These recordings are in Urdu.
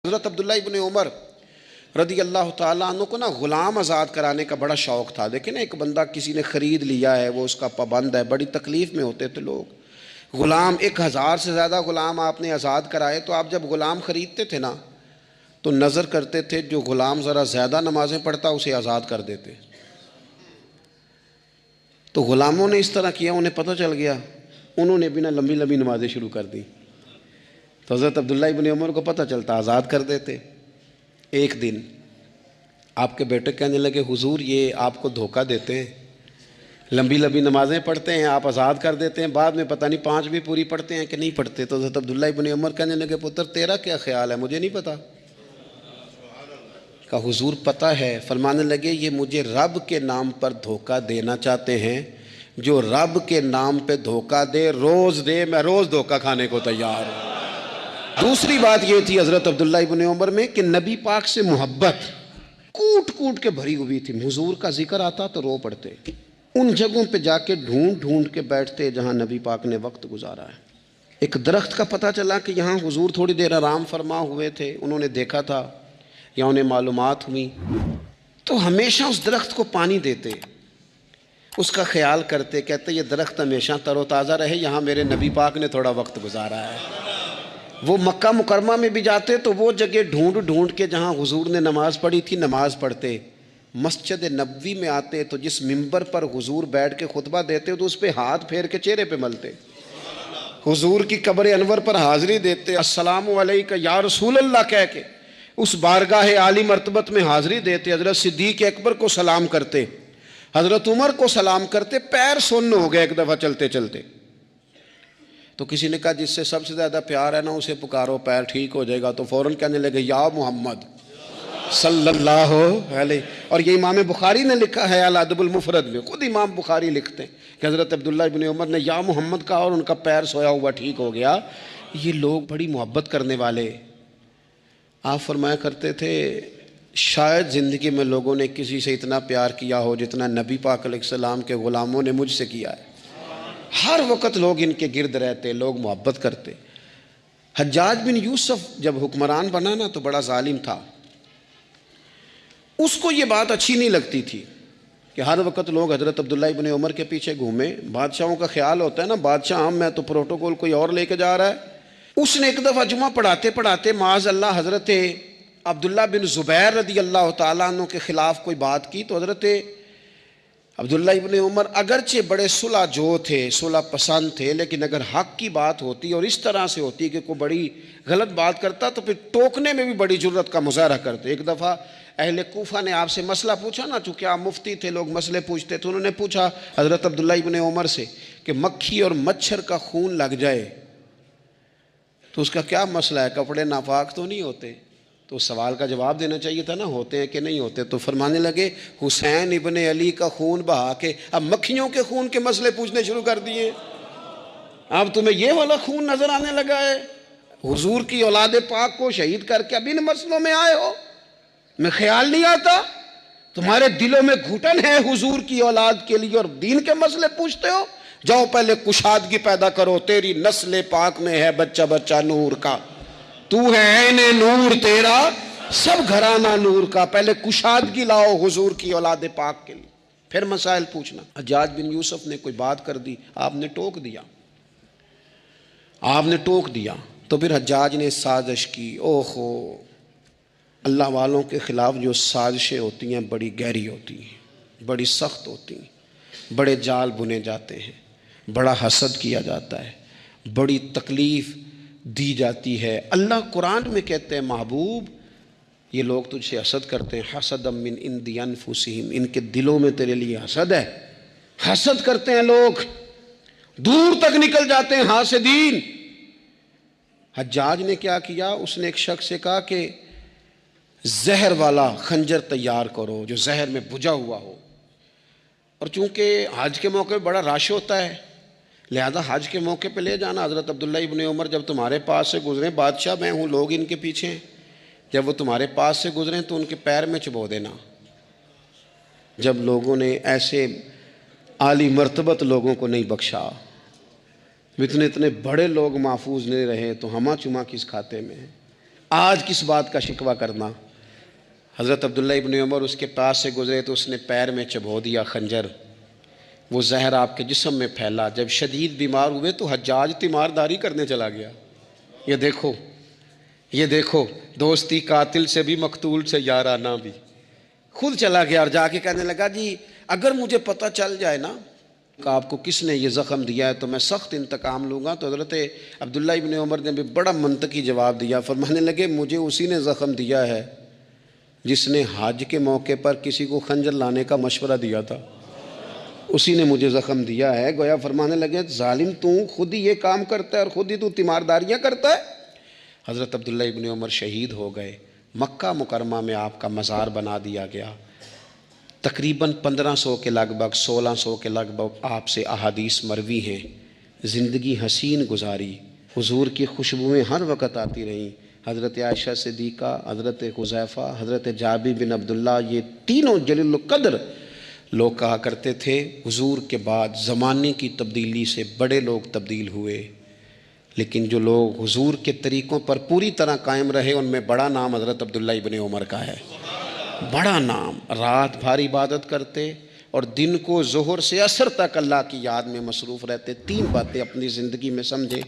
حضرت عبداللہ ابن عمر رضی اللہ تعالیٰ عنہ کو غلام آزاد کرانے کا بڑا شوق تھا۔ دیکھیں نا، ایک بندہ کسی نے خرید لیا ہے، وہ اس کا پابند ہے، بڑی تکلیف میں ہوتے تھے لوگ۔ غلام 1000 سے زیادہ غلام آپ نے آزاد کرائے، تو آپ جب غلام خریدتے تھے نا تو نظر کرتے تھے جو غلام ذرا زیادہ نمازیں پڑھتا اسے آزاد کر دیتے۔ تو غلاموں نے اس طرح کیا، انہیں پتہ چل گیا، انہوں نے بھی نا لمبی لمبی نمازیں شروع کر دی۔ تو حضرت عبداللہ ابن عمر کو پتہ چلتا، آزاد کر دیتے۔ ایک دن آپ کے بیٹے کہنے لگے، حضور یہ آپ کو دھوکہ دیتے ہیں، لمبی لمبی نمازیں پڑھتے ہیں، آپ آزاد کر دیتے ہیں، بعد میں پتہ نہیں 5 بھی پوری پڑھتے ہیں کہ نہیں پڑھتے۔ تو حضرت عبداللہ ابن عمر کہنے لگے، پتر تیرا کیا خیال ہے، مجھے نہیں پتا۔ کہا حضور پتہ ہے۔ فرمانے لگے، یہ مجھے رب کے نام پر دھوکہ دینا چاہتے ہیں، جو رب کے نام پہ دھوکہ دے روز دے، میں روز دھوکہ کھانے کو تیار ہوں۔ دوسری بات یہ تھی حضرت عبداللہ ابن عمر میں کہ نبی پاک سے محبت کوٹ کوٹ کے بھری ہوئی تھی۔ حضور کا ذکر آتا تو رو پڑتے، ان جگہوں پہ جا کے ڈھونڈ ڈھونڈ کے بیٹھتے جہاں نبی پاک نے وقت گزارا ہے۔ ایک درخت کا پتہ چلا کہ یہاں حضور تھوڑی دیر آرام فرما ہوئے تھے، انہوں نے دیکھا تھا یا انہیں معلومات ہوئی، تو ہمیشہ اس درخت کو پانی دیتے، اس کا خیال کرتے، کہتے یہ درخت ہمیشہ تر و تازہ رہے، یہاں میرے نبی پاک نے تھوڑا وقت گزارا ہے۔ وہ مکہ مکرمہ میں بھی جاتے تو وہ جگہ ڈھونڈ ڈھونڈ کے جہاں حضور نے نماز پڑھی تھی نماز پڑھتے۔ مسجد نبوی میں آتے تو جس منبر پر حضور بیٹھ کے خطبہ دیتے تو اس پہ ہاتھ پھیر کے چہرے پہ ملتے۔ حضور کی قبر انور پر حاضری دیتے، السلام علیکہ یا رسول اللہ کہہ کے اس بارگاہ عالی مرتبت میں حاضری دیتے۔ حضرت صدیق اکبر کو سلام کرتے، حضرت عمر کو سلام کرتے، پیر سن ہو گئے ایک دفعہ چلتے چلتے۔ تو کسی نے کہا جس سے سب سے زیادہ پیار ہے نا اسے پکارو، پیر ٹھیک ہو جائے گا۔ تو فوراً کہنے لگے، یا محمد صلی اللہ علیہ۔ اور یہ امام بخاری نے لکھا ہے الادب المفرد میں، خود امام بخاری لکھتے ہیں کہ حضرت عبداللہ ابن عمر نے یا محمد کہا اور ان کا پیر سویا ہوا ٹھیک ہو گیا۔ یہ لوگ بڑی محبت کرنے والے۔ آپ فرمایا کرتے تھے، شاید زندگی میں لوگوں نے کسی سے اتنا پیار کیا ہو جتنا نبی پاک علیہ السلام کے غلاموں نے مجھ سے کیا ہے۔ ہر وقت لوگ ان کے گرد رہتے، لوگ محبت کرتے۔ حجاج بن یوسف جب حکمران بنا نا تو بڑا ظالم تھا، اس کو یہ بات اچھی نہیں لگتی تھی کہ ہر وقت لوگ حضرت عبداللہ ابن عمر کے پیچھے گھومیں۔ بادشاہوں کا خیال ہوتا ہے نا، بادشاہ ہم میں تو پروٹوکول کوئی اور لے کے جا رہا ہے۔ اس نے ایک دفعہ جمعہ پڑھاتے پڑھاتے معاذ اللہ حضرت عبداللہ بن زبیر رضی اللہ تعالیٰ عنہ کے خلاف کوئی بات کی، تو حضرت عبداللہ ابن عمر اگرچہ بڑے صلح جو تھے، صلح پسند تھے، لیکن اگر حق کی بات ہوتی اور اس طرح سے ہوتی کہ کوئی بڑی غلط بات کرتا تو پھر ٹوکنے میں بھی بڑی جرت کا مظاہرہ کرتے۔ ایک دفعہ اہل کوفہ نے آپ سے مسئلہ پوچھا نا، چونکہ آپ مفتی تھے، لوگ مسئلے پوچھتے تھے، انہوں نے پوچھا حضرت عبداللہ ابن عمر سے کہ مکھی اور مچھر کا خون لگ جائے تو اس کا کیا مسئلہ ہے، کپڑے ناپاک تو نہیں ہوتے؟ تو اس سوال کا جواب دینا چاہیے تھا نا، ہوتے ہیں کہ نہیں ہوتے؟ تو فرمانے لگے، حسین ابن علی کا خون بہا کے اب مکھیوں کے خون کے مسئلے پوچھنے شروع کر دیے۔ اب تمہیں یہ والا خون نظر آنے لگا ہے؟ حضور کی اولاد پاک کو شہید کر کے اب ان مسئلوں میں آئے ہو؟ میں خیال نہیں آتا تمہارے دلوں میں گھٹن ہے حضور کی اولاد کے لیے اور دین کے مسئلے پوچھتے ہو؟ جاؤ پہلے کشادگی پیدا کرو، تیری نسل پاک میں ہے بچہ بچہ نور کا، تو ہے عین نور تیرا سب گھرانہ نور کا۔ پہلے کشادگی لاؤ حضور کی اولاد پاک کے لیے، پھر مسائل پوچھنا۔ حجاج بن یوسف نے کوئی بات کر دی، آپ نے ٹوک دیا، آپ نے ٹوک دیا، تو پھر حجاج نے سازش کی۔ اوہو، اللہ والوں کے خلاف جو سازشیں ہوتی ہیں بڑی گہری ہوتی ہیں، بڑی سخت ہوتی ہیں، بڑے جال بنے جاتے ہیں، بڑا حسد کیا جاتا ہے، بڑی تکلیف دی جاتی ہے۔ اللہ قرآن میں کہتے ہیں، محبوب یہ لوگ تجھ سے حسد کرتے ہیں، حسد من عند انفسہم، ان کے دلوں میں تیرے لیے حسد ہے، حسد کرتے ہیں لوگ، دور تک نکل جاتے ہیں حاسدین۔ حجاج نے کیا کیا، اس نے ایک شخص سے کہا کہ زہر والا خنجر تیار کرو جو زہر میں بجھا ہوا ہو، اور چونکہ حج کے موقع پہ بڑا رش ہوتا ہے لہذا حج کے موقع پہ لے جانا۔ حضرت عبداللہ ابن عمر جب تمہارے پاس سے گزریں، بادشاہ میں ہوں، لوگ ان کے پیچھے ہیں، جب وہ تمہارے پاس سے گزریں تو ان کے پیر میں چبو دینا۔ جب لوگوں نے ایسے عالی مرتبت لوگوں کو نہیں بخشا، اتنے بڑے لوگ محفوظ نہیں رہے تو ہمہ چما کس کھاتے میں ہیں؟ آج کس بات کا شکوہ کرنا؟ حضرت عبداللہ ابن عمر اس کے پاس سے گزرے تو اس نے پیر میں چبھو دیا خنجر، وہ زہر آپ کے جسم میں پھیلا، جب شدید بیمار ہوئے تو حجاج تیمارداری کرنے چلا گیا۔ یہ دیکھو دوستی قاتل سے بھی مقتول سے یارانہ بھی، خود چلا گیا اور جا کے کہنے لگا جی اگر مجھے پتہ چل جائے نا کہ آپ کو کس نے یہ زخم دیا ہے تو میں سخت انتقام لوں گا۔ تو حضرت عبداللہ ابن عمر نے بھی بڑا منطقی جواب دیا، فرمانے لگے مجھے اسی نے زخم دیا ہے جس نے حج کے موقع پر کسی کو خنجر لانے کا مشورہ دیا تھا، اسی نے مجھے زخم دیا ہے۔ گویا فرمانے لگے ظالم تو خود ہی یہ کام کرتا ہے اور خود ہی تو تیمارداریاں کرتا ہے۔ حضرت عبداللہ ابن عمر شہید ہو گئے، مکہ مکرمہ میں آپ کا مزار بنا دیا گیا۔ تقریباً 1500 کے لگ بھگ 1600 کے لگ بھگ آپ سے احادیث مروی ہیں۔ زندگی حسین گزاری، حضور کی خوشبوئیں ہر وقت آتی رہیں۔ حضرت عائشہ صدیقہ، حضرت حذیفہ، حضرت جابر بن عبداللہ، یہ تینوں جلیل القدر لوگ کہا کرتے تھے حضور کے بعد زمانے کی تبدیلی سے بڑے لوگ تبدیل ہوئے، لیکن جو لوگ حضور کے طریقوں پر پوری طرح قائم رہے ان میں بڑا نام حضرت عبداللہ ابن عمر کا ہے۔ بڑا نام، رات بھر عبادت کرتے اور دن کو ظہر سے عصر تک اللہ کی یاد میں مصروف رہتے۔ 3 باتیں اپنی زندگی میں سمجھے،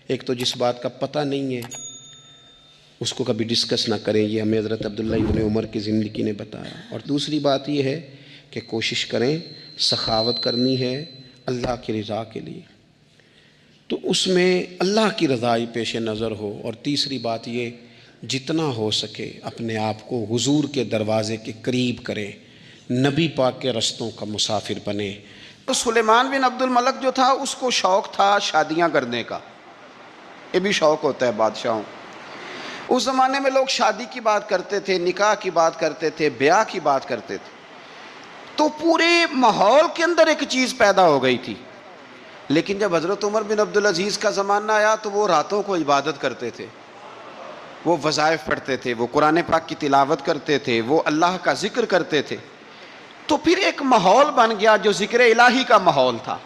ایک تو جس بات کا پتہ نہیں ہے اس کو کبھی ڈسکس نہ کریں، یہ ہمیں حضرت عبداللہ ابن عمر کی زندگی نے بتایا۔ اور دوسری بات یہ ہے کہ کوشش کریں، سخاوت کرنی ہے اللہ کی رضا کے لیے، تو اس میں اللہ کی رضا ہی پیش نظر ہو۔ اور تیسری بات یہ جتنا ہو سکے اپنے آپ کو حضور کے دروازے کے قریب کریں، نبی پاک کے رستوں کا مسافر بنے۔ تو سلیمان بن عبد الملک جو تھا اس کو شوق تھا شادیاں کرنے کا، یہ بھی شوق ہوتا ہے بادشاہوں۔ اس زمانے میں لوگ شادی کی بات کرتے تھے، نکاح کی بات کرتے تھے، بیاہ کی بات کرتے تھے، تو پورے ماحول کے اندر ایک چیز پیدا ہو گئی تھی۔ لیکن جب حضرت عمر بن عبدالعزیز کا زمانہ آیا تو وہ راتوں کو عبادت کرتے تھے، وہ وظائف پڑھتے تھے، وہ قرآن پاک کی تلاوت کرتے تھے، وہ اللہ کا ذکر کرتے تھے۔ تو پھر ایک ماحول بن گیا جو ذکر الہی کا ماحول تھا،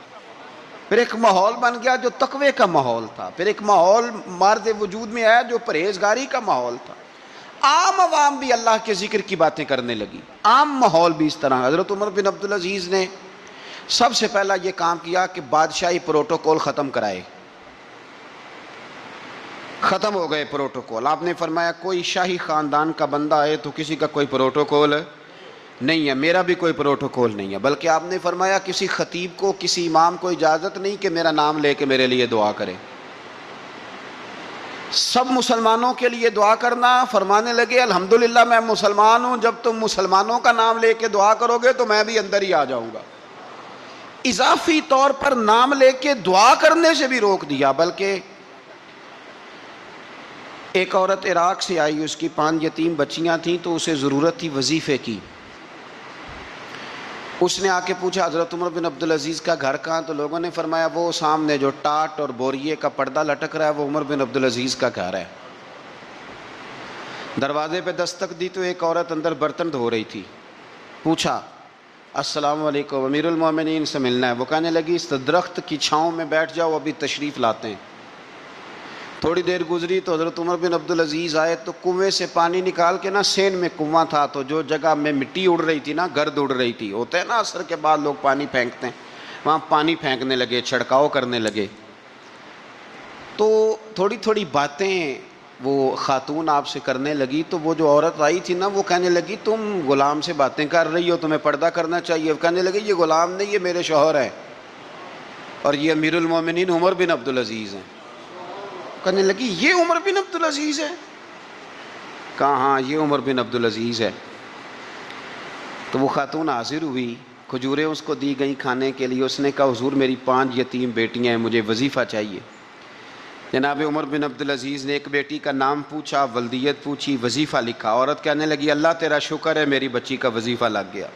پھر ایک ماحول بن گیا جو تقوی کا ماحول تھا، پھر ایک ماحول مرد وجود میں آیا جو پرہیزگاری کا ماحول تھا۔ عام عوام بھی اللہ کے ذکر کی باتیں کرنے لگی، عام ماحول بھی اس طرح۔ حضرت عمر بن عبدالعزیز نے سب سے پہلا یہ کام کیا کہ بادشاہی پروٹوکول ختم کرائے۔ ختم ہو گئے پروٹوکول۔ آپ نے فرمایا کوئی شاہی خاندان کا بندہ آئے تو کسی کا کوئی پروٹوکول نہیں ہے، میرا بھی کوئی پروٹوکول نہیں ہے، بلکہ آپ نے فرمایا کسی خطیب کو، کسی امام کو اجازت نہیں کہ میرا نام لے کے میرے لیے دعا کرے۔ سب مسلمانوں کے لیے دعا کرنا۔ فرمانے لگے الحمدللہ میں مسلمان ہوں، جب تم مسلمانوں کا نام لے کے دعا کرو گے تو میں بھی اندر ہی آ جاؤں گا۔ اضافی طور پر نام لے کے دعا کرنے سے بھی روک دیا، بلکہ ایک عورت عراق سے آئی، اس کی 5 یتیم بچیاں تھیں تو اسے ضرورت تھی وظیفے کی۔ اس نے آ کے پوچھا حضرت عمر بن عبدالعزیز کا گھر کہاں؟ تو لوگوں نے فرمایا وہ سامنے جو ٹاٹ اور بوریے کا پردہ لٹک رہا ہے وہ عمر بن عبدالعزیز کا گھر ہے۔ دروازے پہ دستک دی تو ایک عورت اندر برتن دھو رہی تھی۔ پوچھا السلام علیکم، امیر المومنین سے ملنا ہے۔ وہ کہنے لگی اس درخت کی چھاؤں میں بیٹھ جاؤ، ابھی تشریف لاتے ہیں۔ تھوڑی دیر گزری تو حضرت عمر بن عبدالعزیز آئے تو کنویں سے پانی نکال کے نا، سین میں کنواں تھا تو جو جگہ میں مٹی اڑ رہی تھی نا، گرد اڑ رہی تھی، ہوتا ہے نا عصر کے بعد لوگ پانی پھینکتے ہیں، وہاں پانی پھینکنے لگے، چھڑکاؤ کرنے لگے۔ تو تھوڑی تھوڑی باتیں وہ خاتون آپ سے کرنے لگی، تو وہ جو عورت آئی تھی نا وہ کہنے لگی تم غلام سے باتیں کر رہی ہو، تمہیں پردہ کرنا چاہیے۔ کہنے لگی یہ غلام نہیں، یہ میرے شوہر ہیں اور یہ امیر المومنین عمر بن عبدالعزیز ہیں۔ کہنے لگی یہ عمر بن عبدالعزیز ہے؟ کہا ہاں یہ عمر بن عبدالعزیز ہے۔ تو وہ خاتون حاضر ہوئی، کھجوریں اس کو دی گئیں کھانے کے لیے۔ اس نے کہا حضور میری 5 یتیم بیٹیاں ہیں، مجھے وظیفہ چاہیے۔ جناب عمر بن عبدالعزیز نے ایک بیٹی کا نام پوچھا، ولدیت پوچھی، وظیفہ لکھا۔ عورت کہنے لگی اللہ تیرا شکر ہے میری بچی کا وظیفہ لگ گیا۔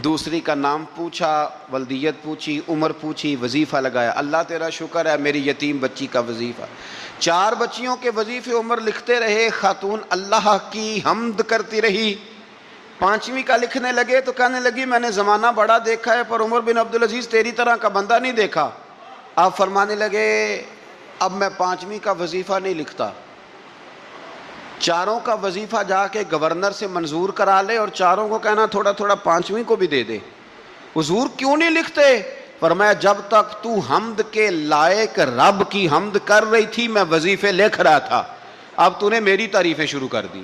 دوسری کا نام پوچھا، ولدیت پوچھی، عمر پوچھی، وظیفہ لگایا، اللہ تیرا شکر ہے میری یتیم بچی کا وظیفہ۔ 4 بچیوں کے وظیفے عمر لکھتے رہے، خاتون اللہ کی حمد کرتی رہی۔ 5ویں کا لکھنے لگے تو کہنے لگی میں نے زمانہ بڑا دیکھا ہے پر عمر بن عبدالعزیز تیری طرح کا بندہ نہیں دیکھا۔ آپ فرمانے لگے اب میں 5ویں کا وظیفہ نہیں لکھتا، چاروں کا وظیفہ جا کے گورنر سے منظور کرا لے اور چاروں کو کہنا تھوڑا تھوڑا پانچویں کو بھی دے دے۔ حضور کیوں نہیں لکھتے؟ فرمایا جب تک تو حمد کے لائق رب کی حمد کر رہی تھی میں وظیفے لکھ رہا تھا، اب تو نے میری تعریفیں شروع کر دی۔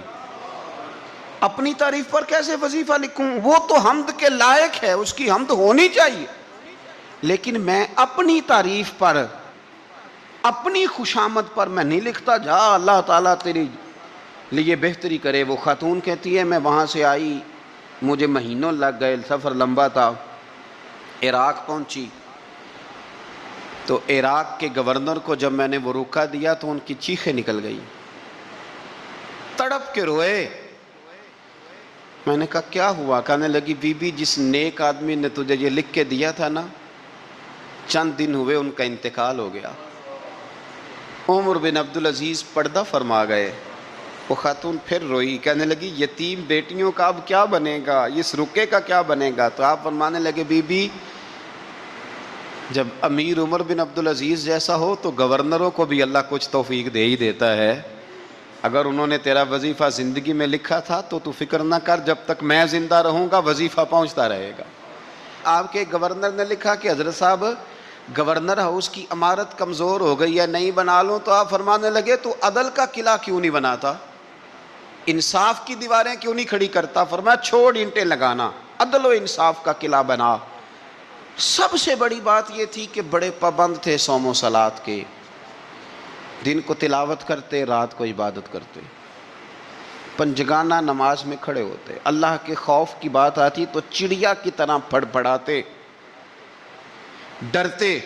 اپنی تعریف پر کیسے وظیفہ لکھوں؟ وہ تو حمد کے لائق ہے، اس کی حمد ہونی چاہیے، لیکن میں اپنی تعریف پر، اپنی خوشامد پر میں نہیں لکھتا۔ جا اللہ تعالیٰ تیری لیے بہتری کرے۔ وہ خاتون کہتی ہے میں وہاں سے آئی، مجھے مہینوں لگ گئے، سفر لمبا تھا، عراق پہنچی تو عراق کے گورنر کو جب میں نے وہ روکا دیا تو ان کی چیخیں نکل گئی، تڑپ کے روئے۔ میں نے کہا کیا ہوا؟ کہنے لگی بی بی جس نیک آدمی نے تجھے یہ لکھ کے دیا تھا نا، چند دن ہوئے ان کا انتقال ہو گیا۔ عمر بن عبدالعزیز پردہ فرما گئے۔ وہ خاتون پھر روئی، کہنے لگی یتیم بیٹیوں کا اب کیا بنے گا، اس رکے کا کیا بنے گا؟ تو آپ فرمانے لگے بی بی جب امیر عمر بن عبدالعزیز جیسا ہو تو گورنروں کو بھی اللہ کچھ توفیق دے ہی دیتا ہے۔ اگر انہوں نے تیرا وظیفہ زندگی میں لکھا تھا تو فکر نہ کر، جب تک میں زندہ رہوں گا وظیفہ پہنچتا رہے گا۔ آپ کے گورنر نے لکھا کہ حضرت صاحب گورنر ہاؤس کی عمارت کمزور ہو گئی ہے، نہیں بنا لوں، تو آپ فرمانے لگے تو عدل کا قلعہ کیوں نہیں بناتا، انصاف کی دیواریں کیوں نہیں کھڑی کرتا؟ فرمایا چھوڑ اینٹیں لگانا، عدل و انصاف کا قلعہ بنا۔ سب سے بڑی بات یہ تھی کہ بڑے پابند تھے صوم و صلات کے، دن کو تلاوت کرتے، رات کو عبادت کرتے، پنجگانہ نماز میں کھڑے ہوتے، اللہ کے خوف کی بات آتی تو چڑیا کی طرح پھڑ پھڑاتے، ڈرتے۔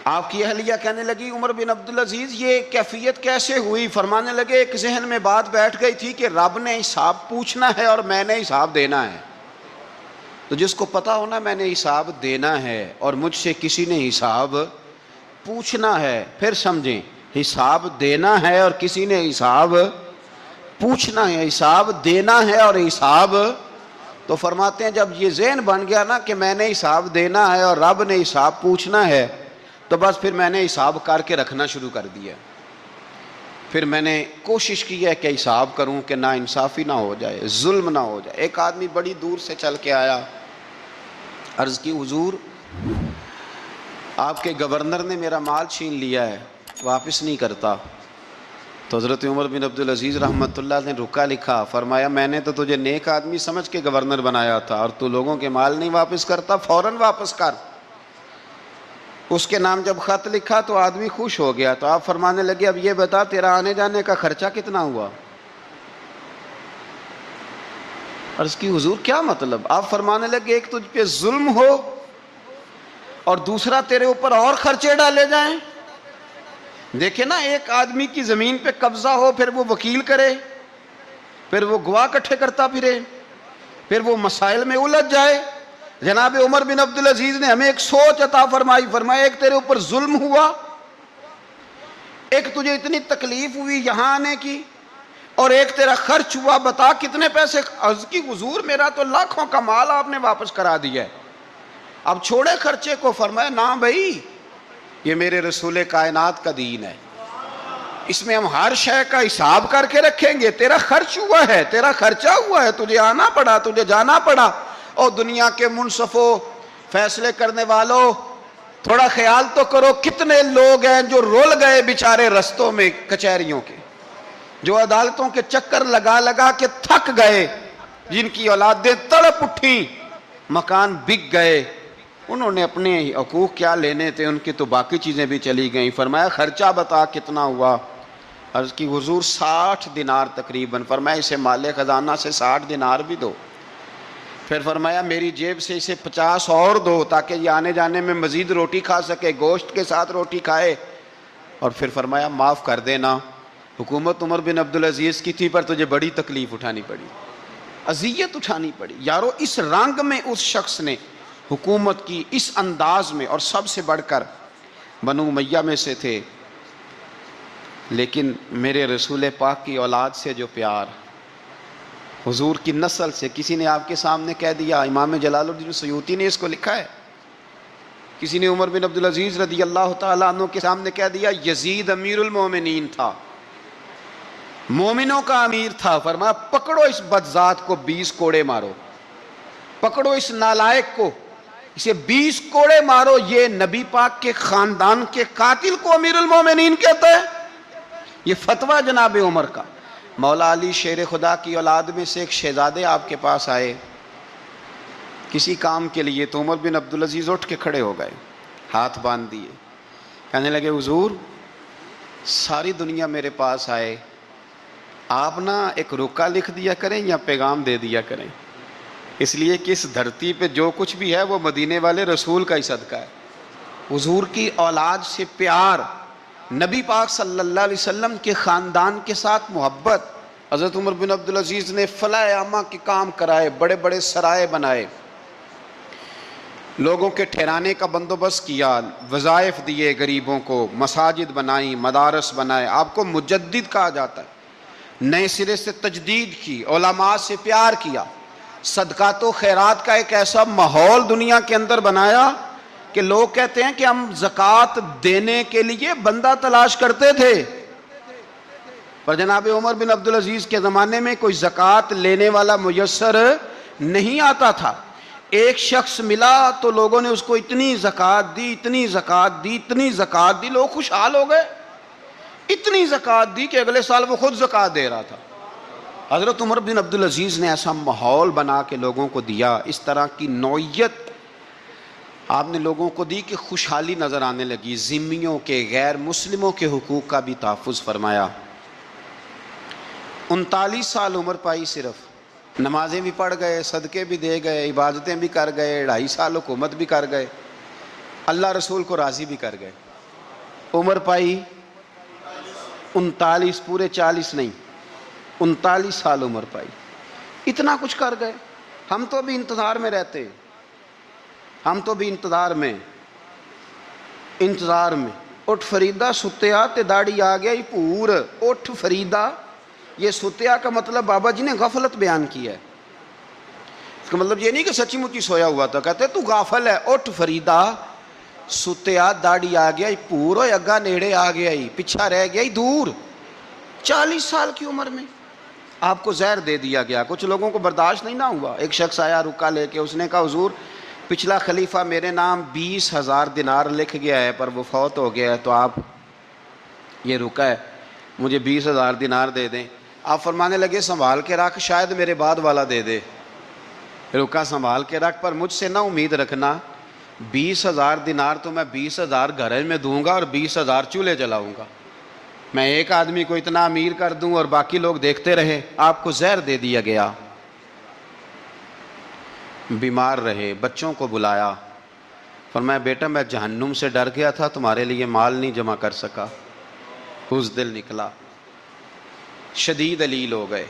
آپ کی اہلیہ کہنے لگی عمر بن عبدالعزیز یہ کیفیت کیسے ہوئی؟ فرمانے لگے ایک ذہن میں بات بیٹھ گئی تھی کہ رب نے حساب پوچھنا ہے اور میں نے حساب دینا ہے، تو جس کو پتا ہونا میں نے حساب دینا ہے اور مجھ سے کسی نے حساب پوچھنا ہے، پھر سمجھیں، حساب دینا ہے اور کسی نے حساب پوچھنا ہے، حساب دینا ہے اور حساب، تو فرماتے ہیں جب یہ ذہن بن گیا نا کہ میں نے حساب دینا ہے اور رب نے حساب پوچھنا ہے، تو بس پھر میں نے حساب کر کے رکھنا شروع کر دیا۔ پھر میں نے کوشش کی ہے کہ حساب کروں کہ نا انصافی نہ ہو جائے، ظلم نہ ہو جائے۔ ایک آدمی بڑی دور سے چل کے آیا، عرض کی حضور آپ کے گورنر نے میرا مال چھین لیا ہے، واپس نہیں کرتا۔ تو حضرت عمر بن عبدالعزیز رحمۃ اللہ نے رکا لکھا، فرمایا میں نے تو تجھے نیک آدمی سمجھ کے گورنر بنایا تھا اور تو لوگوں کے مال نہیں واپس کرتا، فوراً واپس کر۔ اس کے نام جب خط لکھا تو آدمی خوش ہو گیا، تو آپ فرمانے لگے اب یہ بتا تیرا آنے جانے کا خرچہ کتنا ہوا؟ عرض کی حضور کیا مطلب؟ آپ فرمانے لگے ایک تجھ پہ ظلم ہو اور دوسرا تیرے اوپر اور خرچے ڈالے جائیں۔ دیکھیں نا، ایک آدمی کی زمین پہ قبضہ ہو، پھر وہ وکیل کرے، پھر وہ گواہ اکٹھے کرتا پھرے، پھر وہ مسائل میں الجھ جائے۔ جناب عمر بن عبدالعزیز نے ہمیں ایک سوچ عطا فرمائی، فرمایا ایک تیرے اوپر ظلم ہوا، ایک تجھے اتنی تکلیف ہوئی یہاں آنے کی، اور ایک تیرا خرچ ہوا، بتا کتنے پیسے؟ عرض کی حضور میرا تو لاکھوں کا مال آپ نے واپس کرا دیا ہے، اب چھوڑے خرچے کو۔ فرمایا نا بھائی، یہ میرے رسول کائنات کا دین ہے، اس میں ہم ہر شے کا حساب کر کے رکھیں گے۔ تیرا خرچ ہوا ہے، تیرا خرچہ ہوا ہے، تجھے آنا پڑا، تجھے جانا پڑا۔ اور دنیا کے منصفوں، فیصلے کرنے والوں، تھوڑا خیال تو کرو کتنے لوگ ہیں جو رول گئے بیچارے رستوں میں کچہریوں کے، جو عدالتوں کے چکر لگا لگا کے تھک گئے، جن کی اولادیں تڑپ اٹھیں، مکان بک گئے، انہوں نے اپنے حقوق کیا لینے تھے، ان کی تو باقی چیزیں بھی چلی گئیں۔ فرمایا خرچہ بتا کتنا ہوا؟ عرض کی حضور 60 دینار تقریباً۔ فرمایا اسے مال خزانہ سے 60 دینار بھی دو۔ پھر فرمایا میری جیب سے اسے 50 اور دو تاکہ یہ آنے جانے میں مزید روٹی کھا سکے، گوشت کے ساتھ روٹی کھائے۔ اور پھر فرمایا معاف کر دینا، حکومت عمر بن عبدالعزیز کی تھی پر تجھے بڑی تکلیف اٹھانی پڑی، اذیت اٹھانی پڑی۔ یارو اس رنگ میں اس شخص نے حکومت کی، اس انداز میں، اور سب سے بڑھ کر بنو امیہ میں سے تھے، لیکن میرے رسول پاک کی اولاد سے جو پیار، حضور کی نسل سے، کسی نے آپ کے سامنے کہہ دیا، امام جلال الدین سیوطی نے اس کو لکھا ہے، کسی نے عمر بن عبدالعزیز رضی اللہ تعالیٰ عنہ کے سامنے کہہ دیا یزید امیر المومنین تھا، مومنوں کا امیر تھا، فرمایا پکڑو اس بدذات کو 20 کوڑے مارو، پکڑو اس نالائق کو، اسے 20 کوڑے مارو۔ یہ نبی پاک کے خاندان کے قاتل کو امیر المومنین کہتا ہے؟ یہ فتویٰ جناب عمر کا۔ مولا علی شیر خدا کی اولاد میں سے ایک شہزادے آپ کے پاس آئے کسی کام کے لیے، تو عمر بن عبدالعزیز اٹھ کے کھڑے ہو گئے، ہاتھ باندھ دیے، کہنے لگے حضور ساری دنیا میرے پاس آئے، آپ نا ایک رکا لکھ دیا کریں یا پیغام دے دیا کریں، اس لیے کہ اس دھرتی پہ جو کچھ بھی ہے وہ مدینے والے رسول کا ہی صدقہ ہے۔ حضور کی اولاد سے پیار، نبی پاک صلی اللہ علیہ وسلم کے خاندان کے ساتھ محبت۔ حضرت عمر بن عبدالعزیز نے فلاح عامہ کے کام کرائے، بڑے بڑے سرائے بنائے، لوگوں کے ٹھہرانے کا بندوبست کیا، وظائف دیے غریبوں کو، مساجد بنائی، مدارس بنائے۔ آپ کو مجدد کہا جاتا ہے۔ نئے سرے سے تجدید کی، علماء سے پیار کیا، صدقات و خیرات کا ایک ایسا ماحول دنیا کے اندر بنایا کہ لوگ کہتے ہیں کہ ہم زکوٰۃ دینے کے لیے بندہ تلاش کرتے تھے، پر جناب عمر بن عبدالعزیز کے زمانے میں کوئی زکوٰۃ لینے والا میسر نہیں آتا تھا۔ ایک شخص ملا تو لوگوں نے اس کو اتنی زکوٰۃ دی، اتنی زکوٰۃ دی، اتنی زکوٰۃ دی، لوگ خوشحال ہو گئے، اتنی زکوٰۃ دی کہ اگلے سال وہ خود زکوٰۃ دے رہا تھا۔ حضرت عمر بن عبدالعزیز نے ایسا ماحول بنا کے لوگوں کو دیا، اس طرح کی نوعیت آپ نے لوگوں کو دی کہ خوشحالی نظر آنے لگی۔ ذمیوں کے، غیر مسلموں کے حقوق کا بھی تحفظ فرمایا۔ 39 سال عمر پائی، صرف نمازیں بھی پڑھ گئے، صدقے بھی دے گئے، عبادتیں بھی کر گئے، 2.5 سال حکومت بھی کر گئے، اللہ رسول کو راضی بھی کر گئے۔ عمر پائی 39، پورے 40 نہیں، 39 سال عمر پائی، اتنا کچھ کر گئے۔ ہم تو بھی انتظار میں رہتے ہیں، ہم تو بھی انتظار میں اٹھ فریدہ ستیا تے داڑھی آ گیا ہی پور۔ اٹھ فریدہ، یہ ستیا کا مطلب بابا جی نے غفلت بیان کیا ہے، اس کا مطلب یہ نہیں کہ سچی مچی سویا ہوا تھا، کہتے تو غافل ہے۔ اٹھ فریدہ ستیا داڑھی آ گیا ہی پور، اور اگا نیڑے آ گیا ہی، پیچھا رہ گیا ہی دور۔ 40 سال کی عمر میں آپ کو زہر دے دیا گیا، کچھ لوگوں کو برداشت نہیں نہ ہوا۔ ایک شخص آیا رکا لے کے، اس نے کہا حضور پچھلا خلیفہ میرے نام 20,000 دینار لکھ گیا ہے، پر وہ فوت ہو گیا ہے، تو آپ یہ رکا ہے، مجھے 20,000 دینار دے دیں۔ آپ فرمانے لگے سنبھال کے رکھ، شاید میرے بعد والا دے دے، رکا سنبھال کے رکھ، پر مجھ سے نہ امید رکھنا 20,000 دینار تو میں 20,000 گھر میں دوں گا اور 20,000 چولہے جلاؤں گا، میں ایک آدمی کو اتنا امیر کر دوں اور باقی لوگ دیکھتے رہے۔ آپ کو زہر دے دیا گیا، بیمار رہے، بچوں کو بلایا، فرمایا بیٹا میں جہنم سے ڈر گیا تھا، تمہارے لیے مال نہیں جمع کر سکا، بزدل نکلا، شدید علیل ہو گئے۔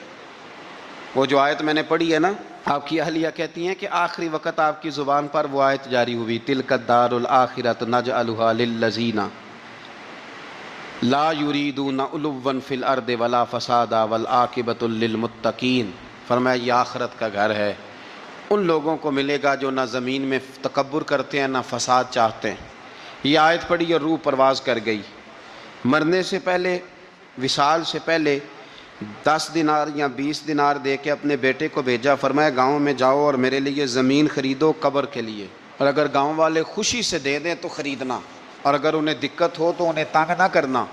وہ جو آیت میں نے پڑھی ہے نا، آپ کی اہلیہ کہتی ہیں کہ آخری وقت آپ کی زبان پر وہ آیت جاری ہوئی، تلک الدار الآخرۃ نجعلھا للذین لا یریدون علوا فی الارض ولا فسادا والعاقبۃ للمتقین۔ فرمایا یہ آخرت کا گھر ہے، ان لوگوں کو ملے گا جو نہ زمین میں تکبر کرتے ہیں نہ فساد چاہتے ہیں۔ یہ آیت پڑھی اور روح پرواز کر گئی۔ مرنے سے پہلے، وصال سے پہلے 10 دینار یا 20 دینار دے کے اپنے بیٹے کو بھیجا، فرمایا گاؤں میں جاؤ اور میرے لیے زمین خریدو قبر کے لیے، اور اگر گاؤں والے خوشی سے دے دیں تو خریدنا، اور اگر انہیں دقت ہو تو انہیں تنگ نہ کرنا۔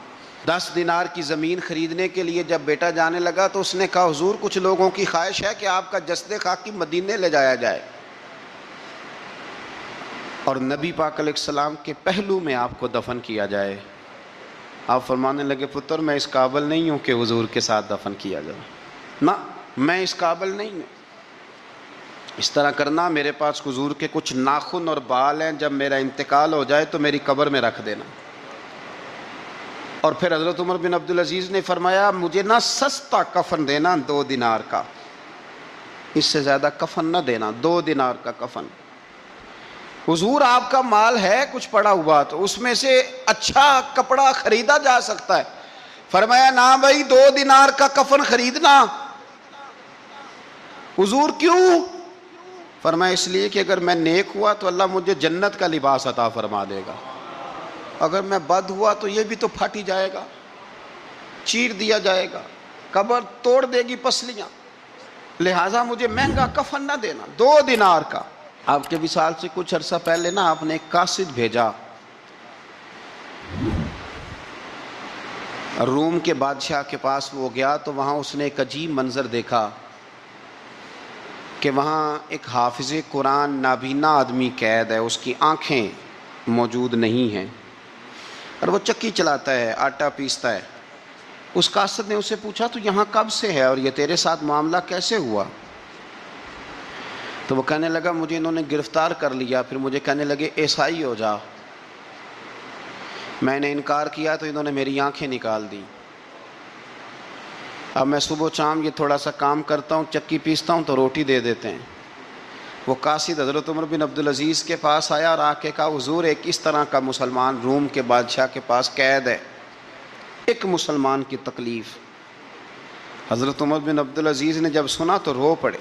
10 دینار کی زمین خریدنے کے لیے جب بیٹا جانے لگا تو اس نے کہا حضور کچھ لوگوں کی خواہش ہے کہ آپ کا جسد خاکی مدینے لے جایا جائے اور نبی پاک علیہ السلام کے پہلو میں آپ کو دفن کیا جائے۔ آپ فرمانے لگے پتر میں اس قابل نہیں ہوں کہ حضور کے ساتھ دفن کیا جائے، نہ میں اس قابل نہیں ہوں، اس طرح کرنا میرے پاس حضور کے کچھ ناخن اور بال ہیں، جب میرا انتقال ہو جائے تو میری قبر میں رکھ دینا۔ اور پھر حضرت عمر بن عبدالعزیز نے فرمایا مجھے نہ سستا کفن دینا 2 دینار کا، اس سے زیادہ کفن نہ دینا، 2 دینار کا کفن۔ حضور آپ کا مال ہے کچھ پڑا ہوا تو اس میں سے اچھا کپڑا خریدا جا سکتا ہے، فرمایا نہ بھائی 2 دینار کا کفن خریدنا۔ حضور کیوں؟ فرمایا اس لیے کہ اگر میں نیک ہوا تو اللہ مجھے جنت کا لباس عطا فرما دے گا، اگر میں بد ہوا تو یہ بھی تو پھٹ ہی جائے گا، چیر دیا جائے گا۔ قبر توڑ دے گی پسلیاں، لہٰذا مجھے مہنگا کفن نہ دینا، 2 دینار کا۔ آپ کے وصال سے کچھ عرصہ پہلے نا آپ نے ایک قاصد بھیجا، روم کے بادشاہ کے پاس وہ گیا تو وہاں اس نے ایک عجیب منظر دیکھا کہ وہاں ایک حافظ قرآن نابینا آدمی قید ہے، اس کی آنکھیں موجود نہیں ہیں اور وہ چکی چلاتا ہے، آٹا پیستا ہے۔ اس قاصد نے اسے پوچھا تو یہاں کب سے ہے اور یہ تیرے ساتھ معاملہ کیسے ہوا؟ تو وہ کہنے لگا مجھے انہوں نے گرفتار کر لیا، پھر مجھے کہنے لگے عیسائی ہو جا، میں نے انکار کیا تو انہوں نے میری آنکھیں نکال دی۔ اب میں صبح شام یہ تھوڑا سا کام کرتا ہوں، چکی پیستا ہوں تو روٹی دے دیتے ہیں۔ وہ قاصد حضرت عمر بن عبدالعزیز کے پاس آیا اور آ کے کہا حضور ایک اس طرح کا مسلمان روم کے بادشاہ کے پاس قید ہے، ایک مسلمان کی تکلیف۔ حضرت عمر بن عبدالعزیز نے جب سنا تو رو پڑے،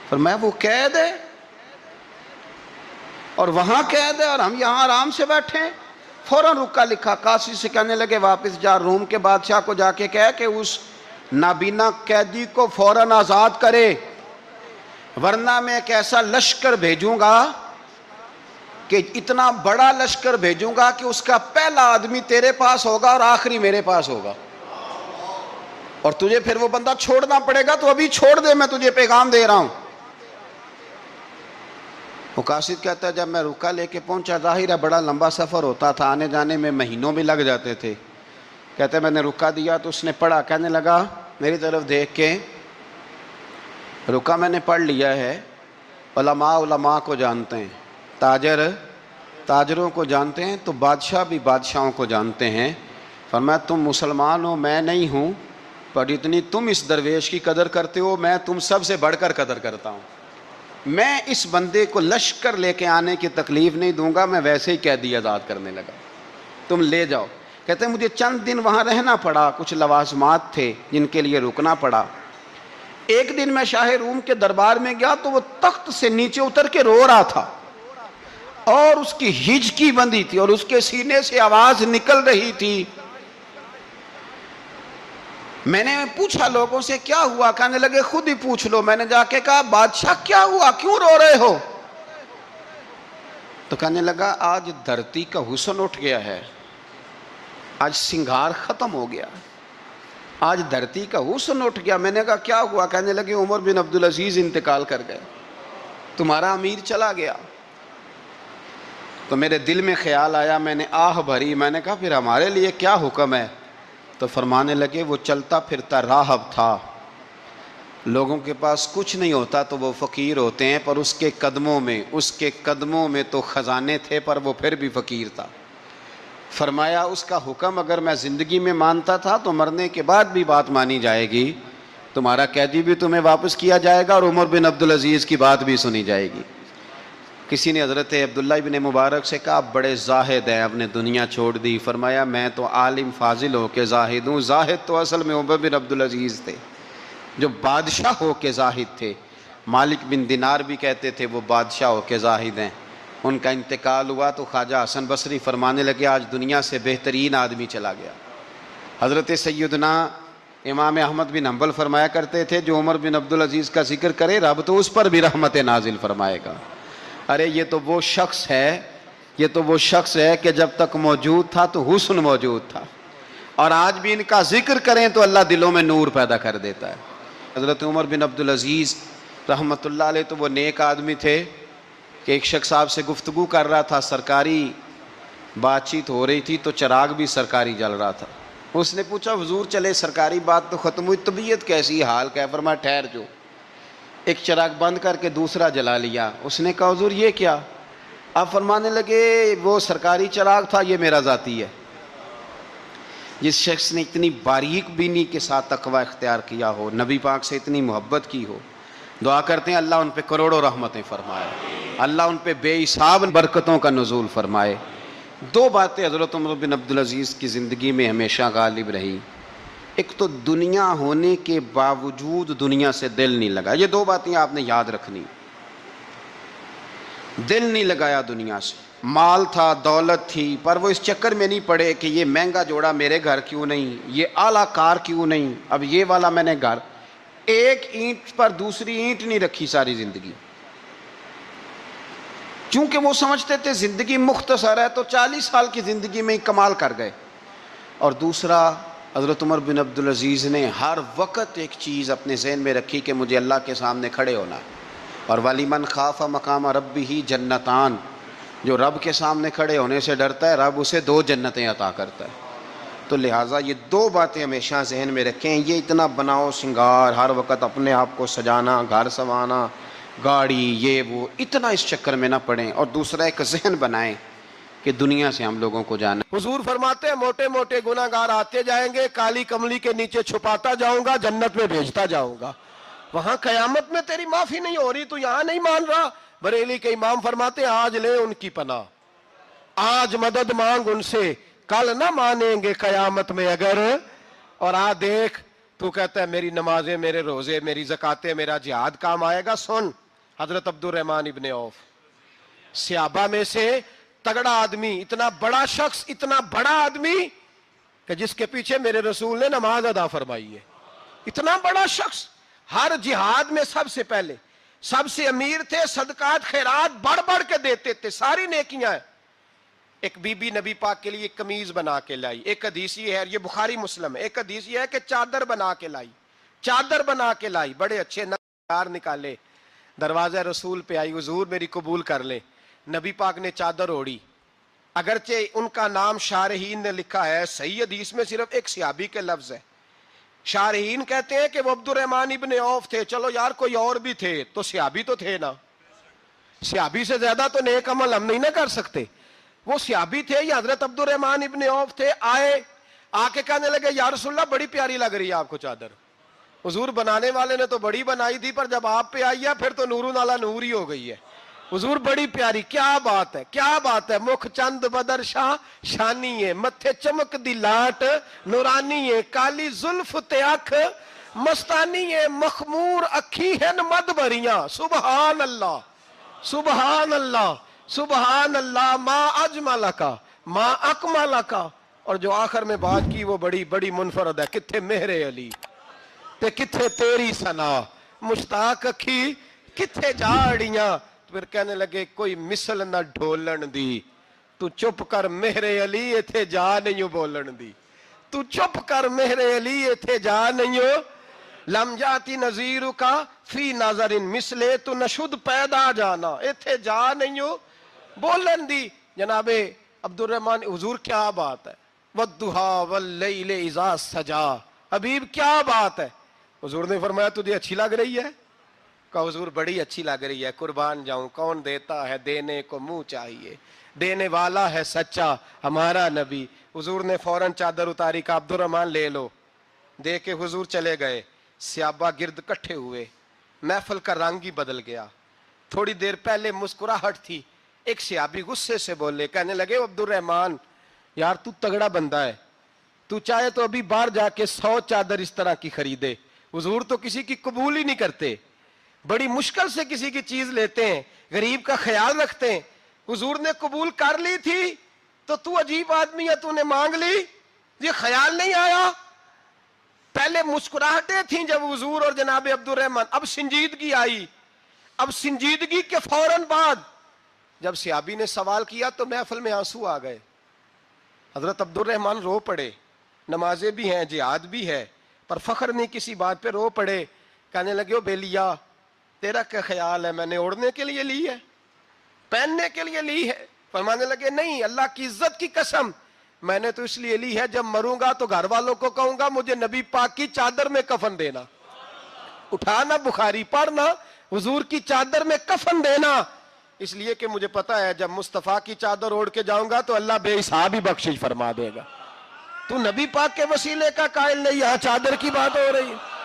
فرمایا وہ قید ہے اور وہاں قید ہے اور ہم یہاں آرام سے بیٹھے ہیں۔ فوراً رکا لکھا قاصد سے کہنے لگے واپس جا، روم کے بادشاہ کو جا کے کہہ کہ اس نابینا قیدی کو فوراً آزاد کرے، ورنہ میں ایک ایسا لشکر بھیجوں گا کہ اتنا بڑا لشکر بھیجوں گا کہ اس کا پہلا آدمی تیرے پاس ہوگا اور آخری میرے پاس ہوگا، اور تجھے پھر وہ بندہ چھوڑنا پڑے گا، تو ابھی چھوڑ دے، میں تجھے پیغام دے رہا ہوں۔ وہ قاصد کہتا ہے جب میں رکا لے کے پہنچا، ظاہر ہے بڑا لمبا سفر ہوتا تھا، آنے جانے میں مہینوں بھی لگ جاتے تھے۔ کہتے ہیں میں نے رکا دیا تو اس نے پڑھا، کہنے لگا میری طرف دیکھ کے رکا میں نے پڑھ لیا ہے، علماء کو جانتے ہیں، تاجر تاجروں کو جانتے ہیں، تو بادشاہ بھی بادشاہوں کو جانتے ہیں۔ فرمایا تم مسلمان ہو، میں نہیں ہوں، پر اتنی تم اس درویش کی قدر کرتے ہو، میں تم سب سے بڑھ کر قدر کرتا ہوں۔ میں اس بندے کو لشکر لے کے آنے کی تکلیف نہیں دوں گا، میں ویسے ہی قیدی آزاد کرنے لگا، تم لے جاؤ۔ کہتے ہیں مجھے چند دن وہاں رہنا پڑا، کچھ لوازمات تھے جن کے لیے رکنا پڑا۔ ایک دن میں شاہ روم کے دربار میں گیا تو وہ تخت سے نیچے اتر کے رو رہا تھا اور اس کی ہچکی بندھی تھی اور اس کے سینے سے آواز نکل رہی تھی۔ میں نے پوچھا لوگوں سے کیا ہوا، کہنے لگے خود ہی پوچھ لو۔ میں نے جا کے کہا بادشاہ کیا ہوا، کیوں رو رہے ہو؟ تو کہنے لگا آج دھرتی کا حسن اٹھ گیا ہے، آج سنگار ختم ہو گیا، آج دھرتی کا حسن اٹھ گیا۔ میں نے کہا کیا ہوا؟ کہنے لگے عمر بن عبدالعزیز انتقال کر گئے، تمہارا امیر چلا گیا۔ تو میرے دل میں خیال آیا، میں نے آہ بھری، میں نے کہا پھر ہمارے لیے کیا حکم ہے؟ تو فرمانے لگے وہ چلتا پھرتا راہب تھا، لوگوں کے پاس کچھ نہیں ہوتا تو وہ فقیر ہوتے ہیں، پر اس کے قدموں میں تو خزانے تھے، پر وہ پھر بھی فقیر تھا۔ فرمایا اس کا حکم اگر میں زندگی میں مانتا تھا تو مرنے کے بعد بھی بات مانی جائے گی، تمہارا قیدی بھی تمہیں واپس کیا جائے گا اور عمر بن عبدالعزیز کی بات بھی سنی جائے گی۔ کسی نے حضرت عبداللہ ابن مبارک سے کہا آپ بڑے زاہد ہیں، آپ نے دنیا چھوڑ دی۔ فرمایا میں تو عالم فاضل ہو کے زاہد ہوں، زاہد تو اصل میں عمر بن عبدالعزیز تھے جو بادشاہ ہو کے زاہد تھے۔ مالک بن دینار بھی کہتے تھے وہ بادشاہ ہو کے زاہد ہیں۔ ان کا انتقال ہوا تو خواجہ حسن بصری فرمانے لگے آج دنیا سے بہترین آدمی چلا گیا۔ حضرت سیدنا امام احمد بن حنبل فرمایا کرتے تھے جو عمر بن عبدالعزیز کا ذکر کرے رب تو اس پر بھی رحمت نازل فرمائے گا۔ ارے یہ تو وہ شخص ہے کہ جب تک موجود تھا تو حسن موجود تھا، اور آج بھی ان کا ذکر کریں تو اللہ دلوں میں نور پیدا کر دیتا ہے۔ حضرت عمر بن عبدالعزیز رحمۃ اللہ علیہ تو وہ نیک آدمی تھے کہ ایک شخص آپ سے گفتگو کر رہا تھا، سرکاری بات چیت ہو رہی تھی تو چراغ بھی سرکاری جل رہا تھا۔ اس نے پوچھا حضور چلے سرکاری بات تو ختم ہوئی، طبیعت کیسی، حال کیا؟ فرمایا ٹھہر جو، ایک چراغ بند کر کے دوسرا جلا لیا۔ اس نے کہا حضور یہ کیا؟ آپ فرمانے لگے وہ سرکاری چراغ تھا، یہ میرا ذاتی ہے۔ جس شخص نے اتنی باریک بینی کے ساتھ تقوی اختیار کیا ہو، نبی پاک سے اتنی محبت کی ہو، دعا کرتے ہیں اللہ ان پہ کروڑوں رحمتیں فرمائے، اللہ ان پہ بے حساب برکتوں کا نزول فرمائے۔ دو باتیں حضرت عمر بن عبدالعزیز کی زندگی میں ہمیشہ غالب رہی، ایک تو دنیا ہونے کے باوجود دنیا سے دل نہیں لگا، یہ دو باتیں آپ نے یاد رکھنی۔ دل نہیں لگایا دنیا سے، مال تھا، دولت تھی، پر وہ اس چکر میں نہیں پڑے کہ یہ مہنگا جوڑا میرے گھر کیوں نہیں، یہ اعلیٰ کار کیوں نہیں، اب یہ والا میں نے گھر، ایک اینٹ پر دوسری اینٹ نہیں رکھی ساری زندگی، چونکہ وہ سمجھتے تھے زندگی مختصر ہے تو 40 سال کی زندگی میں ہی کمال کر گئے۔ اور دوسرا، حضرت عمر بن عبدالعزیز نے ہر وقت ایک چیز اپنے ذہن میں رکھی کہ مجھے اللہ کے سامنے کھڑے ہونا ہے، اور وَلِمَنْ خَافَ مَقَامَ رَبِّهِ جَنَّتَانِ، جو رب کے سامنے کھڑے ہونے سے ڈرتا ہے رب اسے 2 جنتیں عطا کرتا ہے۔ تو لہٰذا یہ 2 باتیں ہمیشہ ذہن میں رکھیں، یہ اتنا بناؤ سنگار، ہر وقت اپنے آپ کو سجانا، گھر سنوانا، گاڑی، یہ وہ، اتنا اس چکر میں نہ پڑیں، اور دوسرا ایک ذہن بنائیں کہ دنیا سے ہم لوگوں کو جانا۔ حضور فرماتے ہیں موٹے موٹے گناہ گار آتے جائیں گے، کالی کملی کے نیچے چھپاتا جاؤں گا، جنت میں بھیجتا جاؤں گا۔ وہاں قیامت میں تیری معافی نہیں ہو رہی، تو یہاں نہیں مان رہا۔ بریلی کے امام فرماتے ہیں آج لے ان کی پناہ، آج مدد مانگ ان سے، کل نہ مانیں گے قیامت میں اگر۔ اور دیکھ، تو کہتا ہے میری نمازیں، میرے روزے، میری زکاتیں، میرا جہاد کام آئے گا۔ سن، حضرت عبد الرحمن ابن عوف صحابہ میں سے تگڑا آدمی، اتنا بڑا شخص، اتنا بڑا آدمی کہ جس کے پیچھے میرے رسول نے نماز ادا فرمائی ہے، اتنا بڑا شخص، ہر جہاد میں سب سے پہلے، سب سے امیر تھے، صدقات خیرات بڑھ بڑھ کے دیتے تھے، ساری نیکیاں ہیں۔ ایک بی بی نبی پاک کے لیے ایک قمیض بنا کے لائی، ایک حدیث یہ ہے، یہ بخاری مسلم ہے، ایک حدیث یہ ہے کہ چادر بنا کے لائی، چادر بنا کے لائی، بڑے اچھے نگار نکالے، دروازہ رسول پہ آئی، حضور میری قبول کر لیں۔ نبی پاک نے چادر اوڑی، اگرچہ ان کا نام شارحین نے لکھا ہے، صحیح حدیث میں صرف ایک صحابی کے لفظ ہے۔ شارحین کہتے ہیں کہ وہ عبد الرحمن ابن عوف تھے، چلو یار کوئی اور بھی تھے تو صحابی تو تھے نا، صحابی سے زیادہ تو نیک عمل ہم نہیں نہ کر سکتے، وہ صحابی تھے، یہ حضرت عبد الرحمن ابن عوف تھے۔ آئے، آ کے کہنے لگے یا رسول اللہ بڑی پیاری لگ رہی ہے آپ کو چادر۔ حضور بنانے والے نے تو بڑی بنائی تھی، پر جب آپ پہ آئی ہے پھر تو نورون علی نور ہی ہو گئی ہے۔ حضور بڑی پیاری، کیا بات ہے، کیا بات ہے، مکھ چند بدر شاہ شانی ہے، متھے چمک دی لاٹ نورانی ہے، کالی زلف تے اکھ مستانی ہے، مخمور اکھی ہن مد بھریاں۔ سبحان اللہ، سبحان اللہ، سبحان اللہ، ما اجملکا ما اکملکا۔ اور جو آخر میں بات کی وہ بڑی بڑی منفرد ہے، کتھے مہر علی تے کتھے تیری ثنا، مشتاق اکھی کتھے جاڑیاں۔ پھر کہنے لگے کوئی مثل نہ ڈھولن دی، تو چپ کر مہر علی ایتھے جا نہیں بولن دی، تو چپ کر مہر علی ایتھے جا نہیں لم جاتی نظیر کا فی نظر مثلے، تو نشد پیدا جانا ایتھے جا نہیں بولن دی۔ جناب عبد الرحمن، حضور کیا بات ہے، والضحیٰ واللیل اذا سجا، حبیب کیا بات ہے۔ حضور نے فرمایا تجھے اچھی لگ رہی ہے؟ کہا حضور بڑی اچھی لگ رہی ہے، قربان جاؤں، کون دیتا ہے دینے کو منہ چاہیے، دینے والا ہے سچا ہمارا نبی۔ حضور نے فوراً چادر اتاری، کہا عبد الرحمن لے لو، دے کے حضور چلے گئے۔ صحابہ گرد کٹھے ہوئے، محفل کا رنگ ہی بدل گیا۔ تھوڑی دیر پہلے مسکراہٹ تھی، ایک صحابی غصے سے بولے، کہنے لگے عبد الرحمن یار تو تگڑا بندہ ہے، تو چاہے تو ابھی باہر جا کے 100 چادر اس طرح کی خریدے، حضور تو کسی کی قبول ہی نہیں کرتے، بڑی مشکل سے کسی کی چیز لیتے ہیں، غریب کا خیال رکھتے ہیں، حضور نے قبول کر لی تھی تو عجیب آدمی ہے، تو نے مانگ لی، یہ خیال نہیں آیا۔ پہلے مسکراہٹیں تھیں جب حضور اور جناب عبد الرحمن، اب سنجیدگی آئی، اب سنجیدگی کے فوراً بعد جب صحابی نے سوال کیا تو محفل میں آنسو آ گئے، حضرت عبد الرحمن رو پڑے، نمازیں بھی ہیں، جہاد بھی ہے، پر فخر نہیں کسی بات پہ، رو پڑے، کہنے لگے او بیلیا تیرا کیا خیال ہے، میں نے اوڑھنے کے لیے لی ہے، پہننے کے لیے لی ہے؟ فرمانے لگے نہیں، اللہ کی عزت کی قسم، میں نے تو اس لیے لی ہے جب مروں گا تو گھر والوں کو کہوں گا مجھے نبی پاک کی چادر میں کفن دینا، اٹھانا بخاری پڑھنا، حضور کی چادر میں کفن دینا، اس لیے کہ مجھے پتا ہے جب مصطفیٰ کی چادر اوڑھ کے جاؤں گا تو اللہ بے حساب ہی بخشش فرما دے گا۔ تو نبی پاک کے وسیلے کا قائل نہیں، یہاں چادر کی بات ہو رہی ہے۔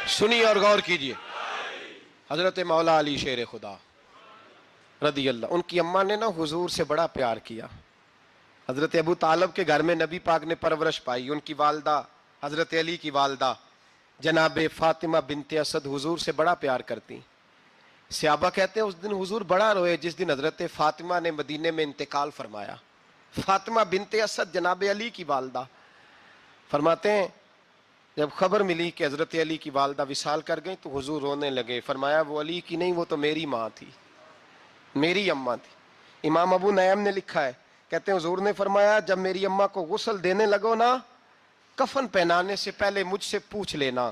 سنیے اور غور کیجئے، حضرت مولا علی شیر خدا رضی اللہ، ان کی اماں نے نا حضور سے بڑا پیار کیا، حضرت ابو طالب کے گھر میں نبی پاک نے پرورش پائی. ان کی والدہ حضرت علی کی والدہ جناب فاطمہ بنت اسد حضور سے بڑا پیار کرتی. صحابہ کہتے ہیں اس دن حضور بڑا روئے جس دن حضرت فاطمہ نے مدینے میں انتقال فرمایا. فاطمہ بنت اسد جناب علی کی والدہ فرماتے ہیں جب خبر ملی کہ حضرت علی کی والدہ وصال کر گئی تو حضور رونے لگے. فرمایا وہ علی کی نہیں، وہ تو میری ماں تھی، میری اماں تھی. امام ابو نعیم نے لکھا ہے، کہتے ہیں حضور نے فرمایا جب میری اماں کو غسل دینے لگو نا، کفن پہنانے سے پہلے مجھ سے پوچھ لینا.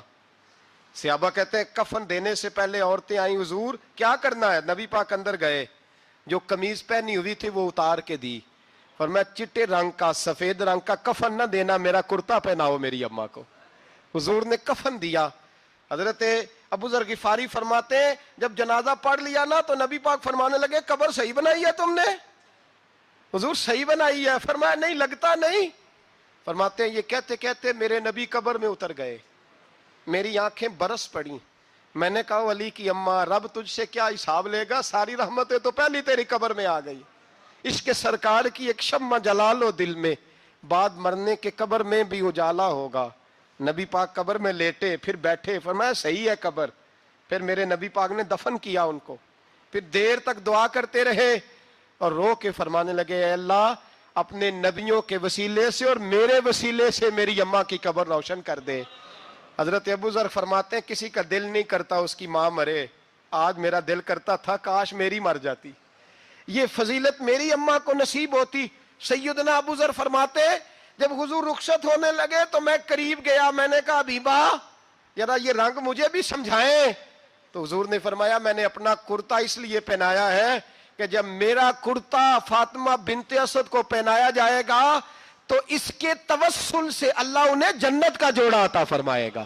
صحابہ کہتے ہیں کفن دینے سے پہلے عورتیں آئیں، حضور کیا کرنا ہے؟ نبی پاک اندر گئے، جو قمیض پہنی ہوئی تھی وہ اتار کے دی. فرمایا چٹے رنگ کا سفید رنگ کا کفن نہ دینا، میرا کرتا پہناؤ میری اماں کو. حضور نے کفن دیا. حضرت ابو ذر غفاری فرماتے ہیں جب جنازہ پڑھ لیا نا تو نبی پاک فرمانے لگے قبر صحیح بنائی ہے تم نے؟ حضور صحیح بنائی ہے. فرمایا نہیں لگتا نہیں. فرماتے ہیں یہ کہتے کہتے میرے نبی قبر میں اتر گئے، میری آنکھیں برس پڑی. میں نے کہا علی کی اماں رب تجھ سے کیا حساب لے گا، ساری رحمتیں تو پہلی تیری قبر میں آ گئی. عشق سرکار کی ایک شمع جلا لو دل میں، بعد مرنے کے قبر میں بھی اجالا ہوگا. نبی پاک قبر میں لیٹے پھر بیٹھے. فرمایا صحیح ہے قبر. پھر میرے نبی پاک نے دفن کیا ان کو. پھر دیر تک دعا کرتے رہے اور رو کے فرمانے لگے اے اللہ اپنے نبیوں کے وسیلے سے اور میرے وسیلے سے میری اماں کی قبر روشن کر دے. حضرت ابو ذر فرماتے ہیں کسی کا دل نہیں کرتا اس کی ماں مرے، آج میرا دل کرتا تھا کاش میری مر جاتی، یہ فضیلت میری اماں کو نصیب ہوتی. سیدنا ابو ذر فرماتے جب حضور رخصت ہونے لگے تو میں قریب گیا، میں نے کہا حبیبہ ذرا یہ رنگ مجھے بھی سمجھائیں. تو حضور نے فرمایا میں نے اپنا کرتا اس لیے پہنایا ہے کہ جب میرا کرتا فاطمہ بنت اسد کو پہنایا جائے گا تو اس کے توسل سے اللہ انہیں جنت کا جوڑا عطا فرمائے گا.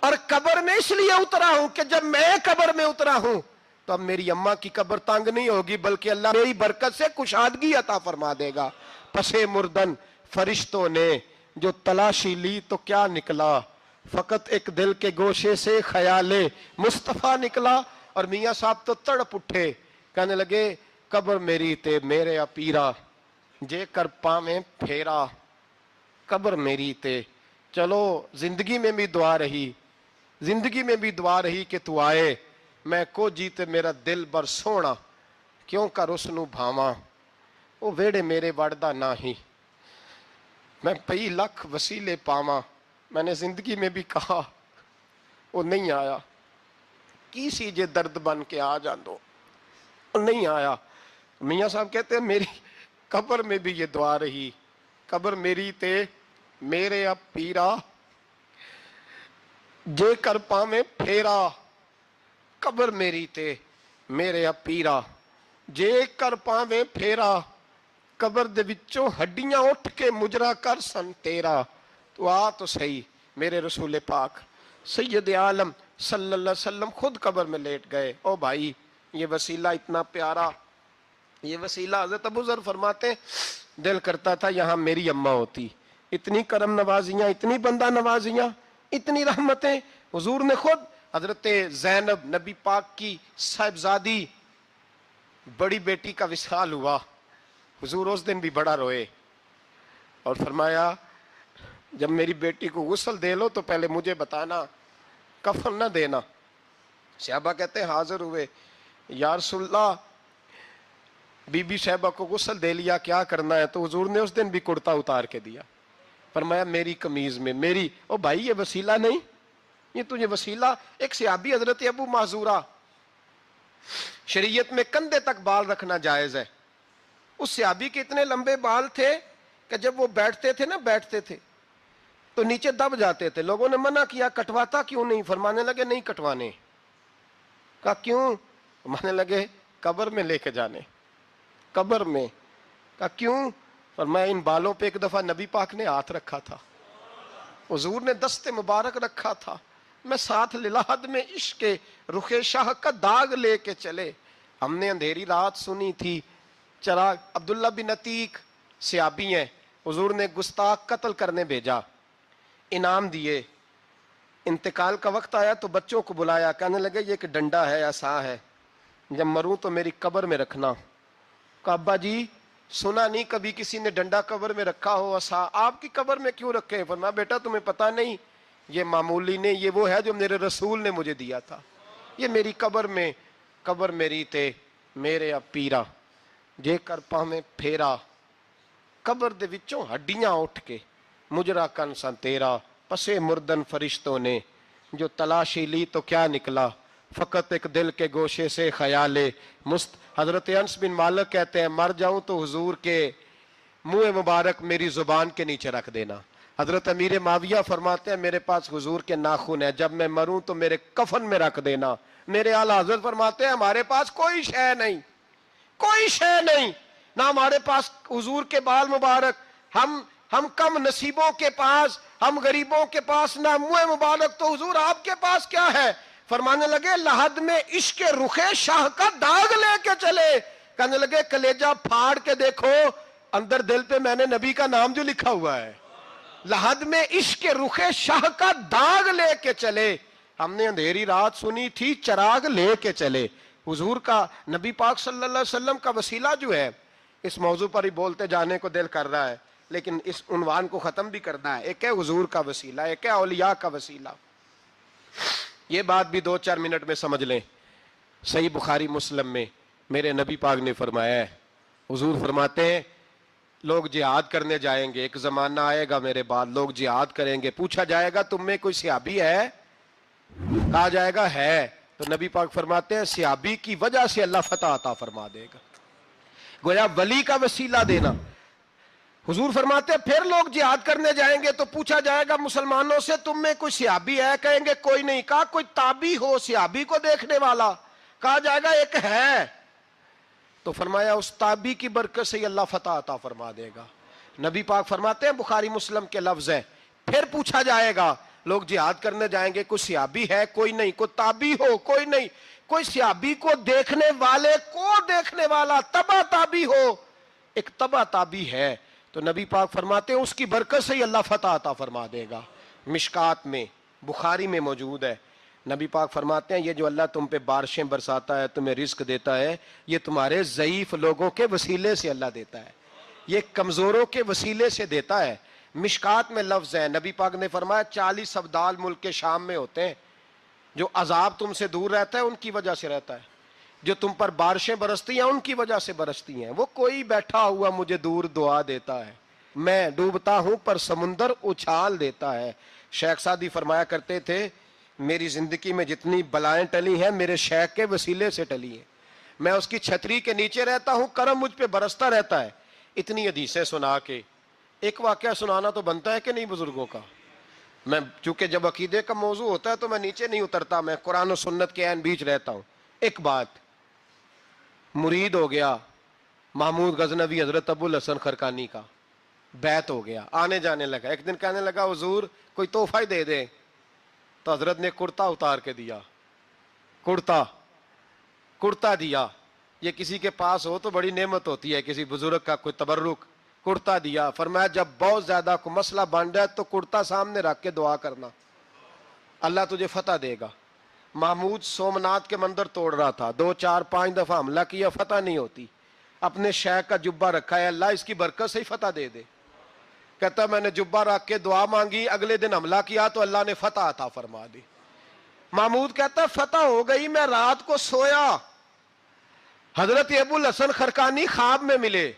اور قبر میں اس لیے اترا ہوں کہ جب میں قبر میں اترا ہوں تو اب میری اماں کی قبر تنگ نہیں ہوگی بلکہ اللہ میری برکت سے کشادگی عطا فرما دے گا. پسے مردن فرشتوں نے جو تلاشی لی تو کیا نکلا، فقط ایک دل کے گوشے سے خیال مصطفیٰ نکلا. اور میاں صاحب تو تڑپ اٹھے، کہنے لگے قبر میری تے میرے اپیرا جے کر پاویں پھیرا، قبر میری تے. چلو زندگی میں بھی دعا رہی، زندگی میں بھی دعا رہی کہ تو آئے. میں کو جیتے میرا دل بر سونا کیوں کر اس نو بھاواں، وہ ویڑے میرے وڑدا نہ ہی میں پئی لکھ وسیلے پاواں. میں نے زندگی میں بھی کہا وہ نہیں آیا، کی سی جے درد بن کے آ جاندو، وہ نہیں آیا. میاں صاحب کہتے ہیں میری قبر میں بھی یہ دعا رہی، قبر میری تے میرے اب پیرا جے کر پاویں پھیرا، قبر میری تے میرے اب پیرا جے کر پاویں پھیرا، قبر دے وچوں ہڈیاں اٹھ کے مجرا کر سن تیرا. تو آ تو صحیح. میرے رسول پاک سید عالم صلی اللہ علیہ وسلم خود قبر میں لیٹ گئے. او بھائی یہ وسیلہ اتنا پیارا، یہ وسیلہ. حضرت ابو ذر فرماتے ہیں دل کرتا تھا یہاں میری اماں ہوتی. اتنی کرم نوازیاں، اتنی بندہ نوازیاں، اتنی رحمتیں. حضور نے خود حضرت زینب نبی پاک کی صاحبزادی بڑی بیٹی کا وصال ہوا، حضور اس دن بھی بڑا روئے اور فرمایا جب میری بیٹی کو غسل دے لو تو پہلے مجھے بتانا، کفن نہ دینا. صحابہ کہتے ہیں حاضر ہوئے، یا رسول اللہ بی بی صاحبہ کو غسل دے لیا کیا کرنا ہے؟ تو حضور نے اس دن بھی کرتا اتار کے دیا. فرمایا میری قمیض میں میری. او بھائی یہ وسیلہ نہیں، یہ تجھے وسیلہ. ایک صحابی حضرت ابو معذورہ، شریعت میں کندھے تک بال رکھنا جائز ہے. اس صحابی کے اتنے لمبے بال تھے کہ جب وہ بیٹھتے تھے تو نیچے دب جاتے تھے. لوگوں نے منع کیا کٹواتا کیوں نہیں؟ فرمانے لگے نہیں کٹوانے. کہا کیوں؟ فرمانے لگے قبر میں لے کے جانے. قبر میں. کہا کیوں؟ فرمایا ان بالوں پہ ایک دفعہ نبی پاک نے ہاتھ رکھا تھا، حضور نے دست مبارک رکھا تھا. میں ساتھ للہد میں عشق رخ شاہ کا داغ لے کے چلے. ہم نے اندھیری رات سنی تھی چراغ. عبداللہ بن عتیق صحابی ہیں، حضور نے گستاخ قتل کرنے بھیجا، انعام دیے. انتقال کا وقت آیا تو بچوں کو بلایا، کہنے لگے یہ ایک ڈنڈا ہے عصا ہے، جب مروں تو میری قبر میں رکھنا. کہا ابا جی سنا نہیں کبھی کسی نے ڈنڈا قبر میں رکھا ہو عصا، آپ کی قبر میں کیوں رکھے؟ فرمایا بیٹا تمہیں پتا نہیں، یہ معمولی نے، یہ وہ ہے جو میرے رسول نے مجھے دیا تھا، یہ میری قبر میں، قبر میری تے میرے اب پیرا جے کر پاویں پھیرا، قبر دے وچوں ہڈیاں اٹھ کے مجرا کن سن تیرا، پسے مردن فرشتوں نے جو تلاشی لی تو کیا نکلا، فقط ایک دل کے گوشے سے خیال حضرت انس بن مالک کہتے ہیں مر جاؤں تو حضور کے منہ مبارک میری زبان کے نیچے رکھ دینا۔ حضرت امیر معاویہ فرماتے ہیں میرے پاس حضور کے ناخن ہے، جب میں مروں تو میرے کفن میں رکھ دینا۔ میرے اعلیٰ حضرت فرماتے ہیں ہمارے پاس کوئی شے نہیں، کوئی شے نہیں، نہ ہمارے پاس حضور کے بال مبارک، ہم کم نصیبوں کے پاس، ہم غریبوں کے پاس نہ منہ مبارک، تو حضور آپ کے پاس کیا ہے؟ فرمانے لگے لحد میں عشق رخ شاہ کا داغ لے کے چلے، کہنے لگے کلیجہ پھاڑ کے دیکھو اندر دل پہ میں نے نبی کا نام جو لکھا ہوا ہے، لحد میں عشق رخ شاہ کا داغ لے کے چلے، ہم نے اندھیری رات سنی تھی چراغ لے کے چلے۔ حضور کا، نبی پاک صلی اللہ علیہ وسلم کا وسیلہ جو ہے، اس موضوع پر ہی بولتے جانے کو دل کر رہا ہے لیکن اس عنوان کو ختم بھی کرنا ہے۔ ایک ہے حضور کا وسیلہ، ایک ہے اولیاء کا وسیلہ۔ یہ بات بھی 2-4 منٹ میں سمجھ لیں۔ صحیح بخاری مسلم میں میرے نبی پاک نے فرمایا ہے، حضور فرماتے ہیں لوگ جہاد کرنے جائیں گے، ایک زمانہ آئے گا میرے بعد لوگ جہاد کریں گے، پوچھا جائے گا تم میں کوئی صحابی ہے؟ کہا جائے گا ہے، تو نبی پاک فرماتے ہیں صحابی کی وجہ سے اللہ فتح عطا فرما دے گا۔ گویا ولی کا وسیلہ دینا۔ حضور فرماتے ہیں پھر لوگ جہاد کرنے جائیں گے تو پوچھا جائے گا مسلمانوں سے تم میں کوئی صحابی ہے؟ کہیں گے کوئی نہیں۔ کہا کوئی تابعی ہو صحابی کو دیکھنے والا؟ کہا جائے گا ایک ہے، تو فرمایا اس تابعی کی برکت سے اللہ فتح عطا فرما دے گا۔ نبی پاک فرماتے ہیں بخاری مسلم کے لفظ ہے، پھر پوچھا جائے گا لوگ جہاد کرنے جائیں گے کوئی صحابی ہے؟ کوئی نہیں۔ کوئی تابعی ہو؟ کوئی نہیں۔ کوئی صحابی کو دیکھنے والے کو دیکھنے والا تبع تابعی ہو؟ ایک تبع تابعی ہے، تو نبی پاک فرماتے ہیں اس کی برکت سے ہی اللہ فتح عطا فرما دے گا۔ مشکات میں، بخاری میں موجود ہے، نبی پاک فرماتے ہیں یہ جو اللہ تم پہ بارشیں برساتا ہے، تمہیں رزق دیتا ہے، یہ تمہارے ضعیف لوگوں کے وسیلے سے اللہ دیتا ہے، یہ کمزوروں کے وسیلے سے دیتا ہے۔ مشکات میں لفظ ہے، نبی پاک نے فرمایا 40 ابدال ملک کے شام میں ہوتے ہیں، جو عذاب تم سے دور رہتا ہے ان کی وجہ سے رہتا ہے، جو تم پر بارشیں برستی ہیں ان کی وجہ سے برستی ہیں۔ وہ کوئی بیٹھا ہوا مجھے دور دعا دیتا ہے، میں ڈوبتا ہوں پر سمندر اچھال دیتا ہے۔ شیخ سعدی فرمایا کرتے تھے میری زندگی میں جتنی بلائیں ٹلی ہیں میرے شیخ کے وسیلے سے ٹلی ہیں، میں اس کی چھتری کے نیچے رہتا ہوں، کرم مجھ پہ برستا رہتا ہے۔ اتنی حدیثیں سنا کے ایک واقعہ سنانا تو بنتا ہے کہ نہیں بزرگوں کا؟ میں چونکہ جب عقیدے کا موضوع ہوتا ہے تو میں نیچے نہیں اترتا، میں قرآن و سنت کے عین بیچ رہتا ہوں۔ ایک بات، مرید ہو گیا محمود غزنوی حضرت ابو الحسن خرقانی کا، بیعت ہو گیا، آنے جانے لگا۔ ایک دن کہنے لگا حضور کوئی تحفہ ہی دے دے، تو حضرت نے کرتا اتار کے دیا، کرتا دیا۔ یہ کسی کے پاس ہو تو بڑی نعمت ہوتی ہے، کسی بزرگ کا کوئی تبرک، کرتا دیا۔ فرمایا جب بہت زیادہ کوئی مسئلہ بن جائے تو کرتا سامنے رکھ کے دعا کرنا، اللہ تجھے فتح دے گا۔ محمود سومنات کے مندر توڑ رہا تھا، 2-4-5 دفعہ حملہ کیا، فتح نہیں ہوتی، اپنے شیخ کا جبہ رکھا ہے، اللہ اس کی برکت سے ہی فتح دے دے۔ کہتا میں نے جبہ رکھ کے دعا مانگی، اگلے دن حملہ کیا تو اللہ نے فتح عطا فرما دی۔ محمود کہتا فتح ہو گئی، میں رات کو سویا، حضرت ابو الحسن خرقانی خواب میں ملے،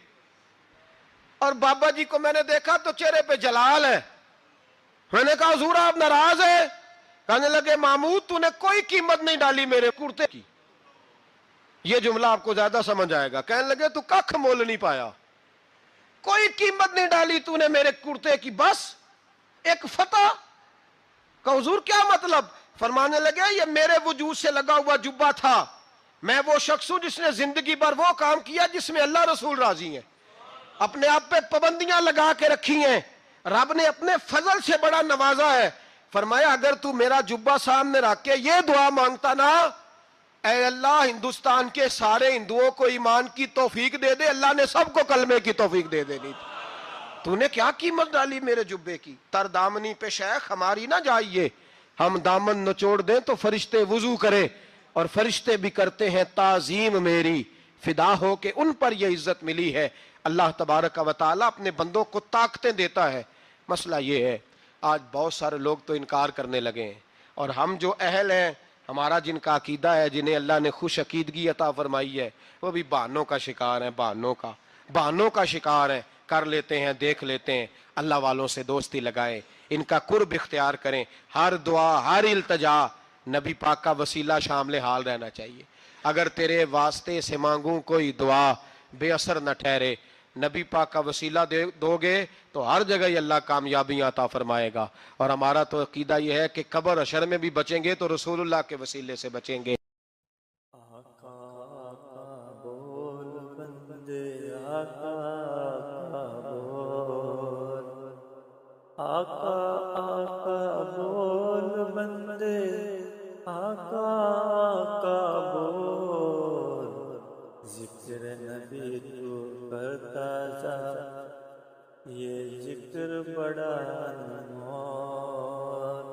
اور بابا جی کو میں نے دیکھا تو چہرے پہ جلال ہے۔ میں نے کہا حضور آپ ناراض ہیں؟ کہنے لگے محمود تو نے کوئی قیمت نہیں ڈالی میرے کرتے کی۔ یہ جملہ آپ کو زیادہ سمجھ آئے گا۔ کہنے لگے تو ککھ مول نہیں پایا، کوئی قیمت نہیں ڈالی تو نے میرے کرتے کی، بس ایک فتح۔ کہ حضور کیا مطلب؟ فرمانے لگے یہ میرے وجود سے لگا ہوا جبہ تھا، میں وہ شخص ہوں جس نے زندگی بھر وہ کام کیا جس میں اللہ رسول راضی ہیں، اپنے آپ پہ پابندیاں لگا کے رکھی ہیں، رب نے اپنے فضل سے بڑا نوازا ہے۔ فرمایا اگر تو میرا جبہ سامنے رکھ کے یہ دعا مانگتا نا، اے اللہ ہندوستان کے سارے ہندوؤں کو ایمان کی توفیق دے دے، اللہ نے سب کو کلمے کی توفیق دے دینی تھی۔ تو نے کیا قیمت ڈالی میرے جبے کی؟ تر دامنی پہ شیخ ہماری نہ جائیے، ہم دامن نچوڑ دیں تو فرشتے وضو کرے، اور فرشتے بھی کرتے ہیں تعظیم میری، فدا ہو کہ ان پر یہ عزت ملی ہے۔ اللہ تبارک و تعالیٰ اپنے بندوں کو طاقتیں دیتا ہے۔ مسئلہ یہ ہے آج بہت سارے لوگ تو انکار کرنے لگے ہیں، اور ہم جو اہل ہیں، ہمارا جن کا عقیدہ ہے، جنہیں اللہ نے خوش عقیدگی عطا فرمائی ہے، وہ بھی بہانوں کا شکار ہیں، بہانوں کا شکار ہیں۔ کر لیتے ہیں، دیکھ لیتے ہیں۔ اللہ والوں سے دوستی لگائیں، ان کا قرب اختیار کریں۔ ہر دعا، ہر التجا نبی پاک کا وسیلہ شامل حال رہنا چاہیے۔ اگر تیرے واسطے سے مانگوں کوئی دعا بے اثر نہ ٹھہرے، نبی پاک کا وسیلہ دو گے تو ہر جگہ ہی اللہ کامیابیاں عطا فرمائے گا۔ اور ہمارا تو عقیدہ یہ ہے کہ قبر حشر میں بھی بچیں گے تو رسول اللہ کے وسیلے سے بچیں گے۔ آقا آقا بول بندے آقا آقا بول، آقا آقا بول بندے آقا آقا بول، ذکر نبی تو کرتا جا یہ ذکر بڑا انمول،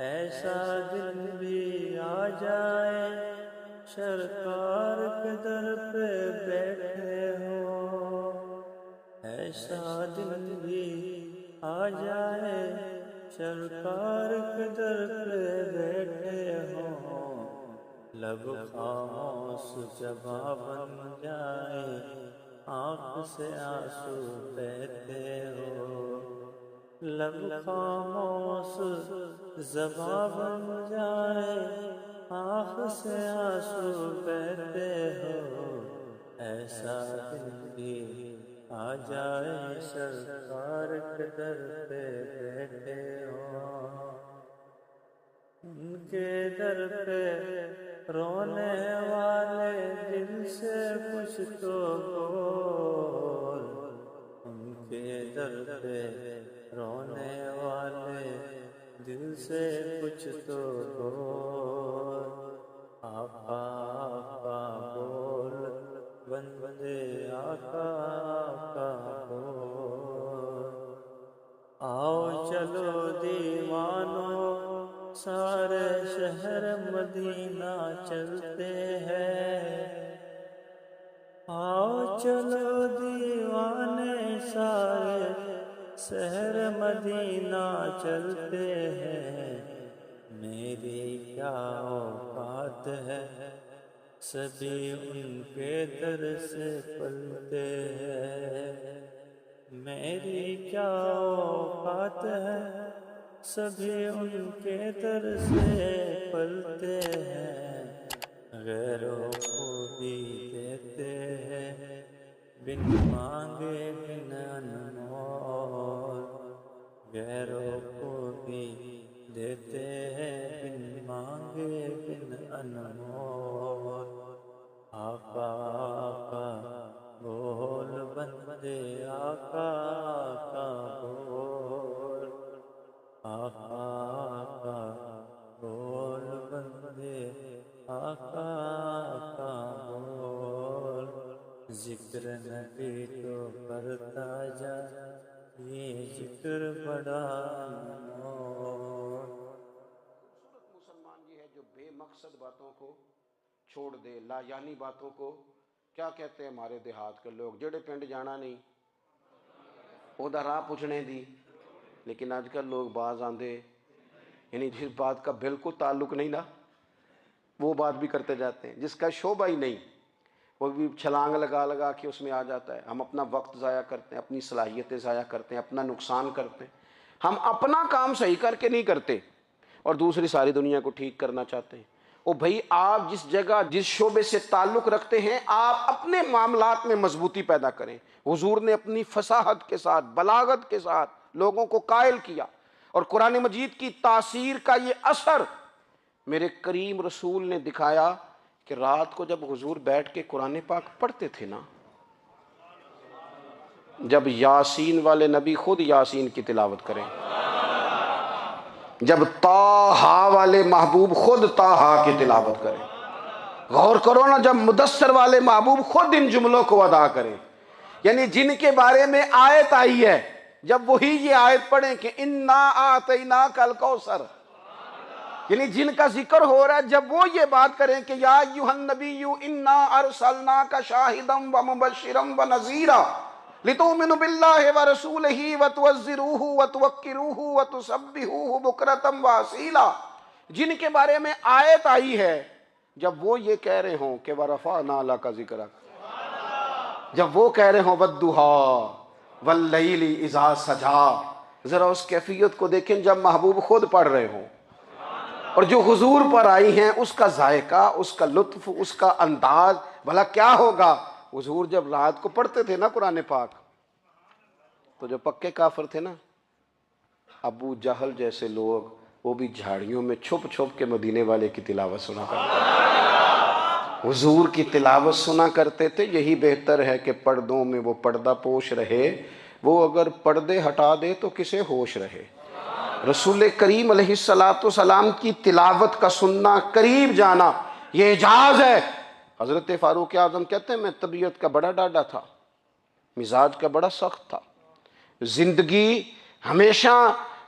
ایسا دل بھی آ جائے سرکار کے در پہ بیٹھے ہو، ایسا دل بھی آ جائے سرکار کے در پہ بیٹھے ہو، لب خاموش جباں بن جائے آنکھ سے آنسو بہتے ہو، لب خاموش زباں بن جائے آنکھ سے آنسو بہتے ہو، ایسا دل بھی آ جائے سرکار کے در پہ بیٹھے ہو، ان کے در پہ رونے والے دل سے کچھ تو بول، ان کے در پہ رونے والے دل سے کچھ تو بول، آقا آقا بول بندے آقا آقا بول، آؤ چلو دیوانوں سارے شہر مدینہ چلتے ہیں، آؤ چلو دیوانے سارے شہر مدینہ چلتے ہیں، میری کیا اوقات ہے سبھی ان کے در سے پلتے ہیں، میری کیا اوقات ہے سبھی ان کے در سے پلتے ہیں، غیروں کو بھی دیتے ہیں بن مانگے بن انمول، غیروں کو بھی دیتے ہیں بن مانگے بن انمول، آقا آقا بول بندے آقا آقا بول، آقا آقا بول بندے آقا آقا بول، ذکر نبی تو کرتا جا یہ ذکر بڑا انمول۔ مسلمان یہ ہے جو بے مقصد باتوں کو چھوڑ دے، لا یعنی باتوں کو کیا کہتے ہیں ہمارے دیہات کے لوگ، جڑے پنڈ جانا نہیں وہ دا راہ پوچھنے دی، لیکن آج کل لوگ باز آندے یعنی جس بات کا بالکل تعلق نہیں نا وہ بات بھی کرتے جاتے ہیں، جس کا شعبہ ہی نہیں وہ بھی چھلانگ لگا لگا کے اس میں آ جاتا ہے۔ ہم اپنا وقت ضائع کرتے ہیں، اپنی صلاحیتیں ضائع کرتے ہیں، اپنا نقصان کرتے ہیں، ہم اپنا کام صحیح کر کے نہیں کرتے اور دوسری ساری دنیا کو ٹھیک کرنا چاہتے ہیں۔ او بھائی آپ جس جگہ جس شعبے سے تعلق رکھتے ہیں آپ اپنے معاملات میں مضبوطی پیدا کریں۔ حضور نے اپنی فصاحت کے ساتھ بلاغت کے ساتھ لوگوں کو قائل کیا، اور قرآن مجید کی تاثیر کا یہ اثر میرے کریم رسول نے دکھایا کہ رات کو جب حضور بیٹھ کے قرآن پاک پڑھتے تھے نا، جب یاسین والے نبی خود یاسین کی تلاوت کریں، جب طٰہٰ والے محبوب خود طٰہٰ کی تلاوت کریں، غور کرو نا، جب مدثر والے محبوب خود ان جملوں کو ادا کریں، یعنی جن کے بارے میں آیت آئی ہے جب وہی یہ آیت پڑھیں کہ اِنَّا أَعْطَيْنَاكَ الْكَوْثَرَ، یعنی جن کا ذکر ہو رہا ہے، جب وہ یہ بات کریں کہ یا ایھا النبی انا ارسلناک شاہدا ومبشرا ونذیرا لتؤمنوا باللہ ورسولہ وتعزروہ وتوقروہ وتسبحوہ بکرۃ واصیلا، جن کے بارے میں آیت آئی ہے، جب وہ یہ کہہ رہے ہوں کہ ورفعنا لک ذکرک، جب وہ کہہ رہے ہوں والضحیٰ واللیل اذا سجا، ذرا اس کیفیت کو دیکھیں جب محبوب خود پڑھ رہے ہوں، اور جو حضور پر آئی ہیں اس کا ذائقہ، اس کا لطف، اس کا انداز بھلا کیا ہوگا۔ حضور جب رات کو پڑھتے تھے نا قرآن پاک، تو جو پکے کافر تھے نا، ابو جہل جیسے لوگ، وہ بھی جھاڑیوں میں چھپ چھپ کے مدینے والے کی تلاوت سنا کرتے تھے، حضور کی تلاوت سنا کرتے تھے۔ یہی بہتر ہے کہ پردوں میں وہ پردہ پوش رہے، وہ اگر پردے ہٹا دے تو کسے ہوش رہے۔ رسول کریم علیہ السلام کی تلاوت کا سننا، قریب جانا، یہ اعجاز ہے۔ حضرت فاروق اعظم کہتے ہیں میں طبیعت کا بڑا ڈاڈا تھا، مزاج کا بڑا سخت تھا، زندگی ہمیشہ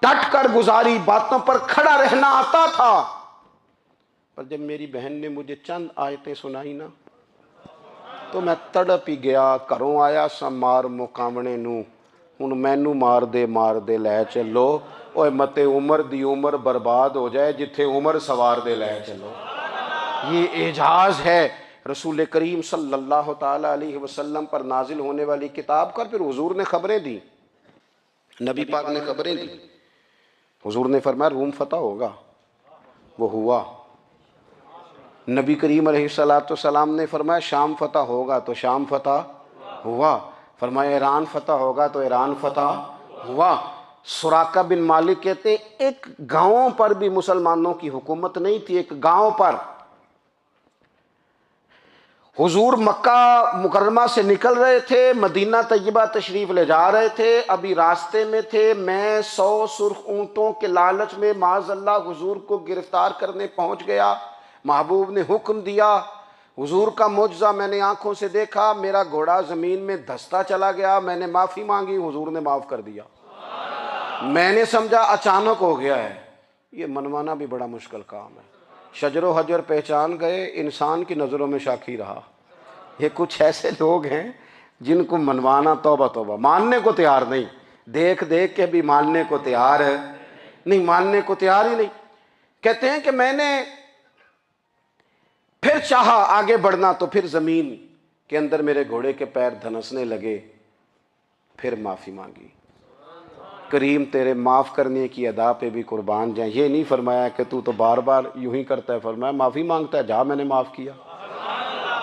ڈٹ کر گزاری، باتوں پر کھڑا رہنا آتا تھا، پر جب میری بہن نے مجھے چند آیتیں سنائی نا تو میں تڑپ ہی گیا۔ گھروں آیا سا مار مقامنے نو، ہن مینو مار دے لے چلو، اوے متے عمر دی عمر برباد ہو جائے جتھے عمر سوار دے لے چلو۔ یہ اعجاز ہے رسول کریم صلی اللہ تعالی علیہ وسلم پر نازل ہونے والی کتاب کا۔ پھر حضور نے خبریں دی، نبی پاک نے خبریں دی۔ حضور نے فرمایا روم فتح ہوگا، وہ ہوا۔ نبی کریم علیہ السلام نے فرمایا شام فتح ہوگا، تو شام فتح ہوا۔ فرمایا ایران فتح ہوگا، تو ایران فتح ہوا۔ سراقہ بن مالک کہتے ہیں ایک گاؤں پر بھی مسلمانوں کی حکومت نہیں تھی، ایک گاؤں پر۔ حضور مکہ مکرمہ سے نکل رہے تھے، مدینہ طیبہ تشریف لے جا رہے تھے، ابھی راستے میں تھے، میں 100 سرخ اونٹوں کے لالچ میں معاذ اللہ حضور کو گرفتار کرنے پہنچ گیا۔ محبوب نے حکم دیا، حضور کا معجزہ میں نے آنکھوں سے دیکھا، میرا گھوڑا زمین میں دھستا چلا گیا، میں نے معافی مانگی، حضور نے معاف کر دیا۔ میں نے سمجھا اچانک ہو گیا ہے، یہ منوانا بھی بڑا مشکل کام ہے۔ شجر و حجر پہچان گئے، انسان کی نظروں میں شاکی رہا۔ یہ کچھ ایسے لوگ ہیں جن کو منوانا توبہ توبہ، ماننے کو تیار نہیں، دیکھ دیکھ کے بھی ماننے کو تیار ہے نہیں، ماننے کو تیار ہی نہیں۔ کہتے ہیں کہ میں نے پھر چاہا آگے بڑھنا، تو پھر زمین کے اندر میرے گھوڑے کے پیر دھنسنے لگے، پھر معافی مانگی۔ کریم تیرے معاف کرنے کی ادا پہ بھی قربان جائیں۔ یہ نہیں فرمایا کہ تو بار بار یوں ہی کرتا ہے، فرمایا معافی مانگتا ہے، جا میں نے معاف کیا۔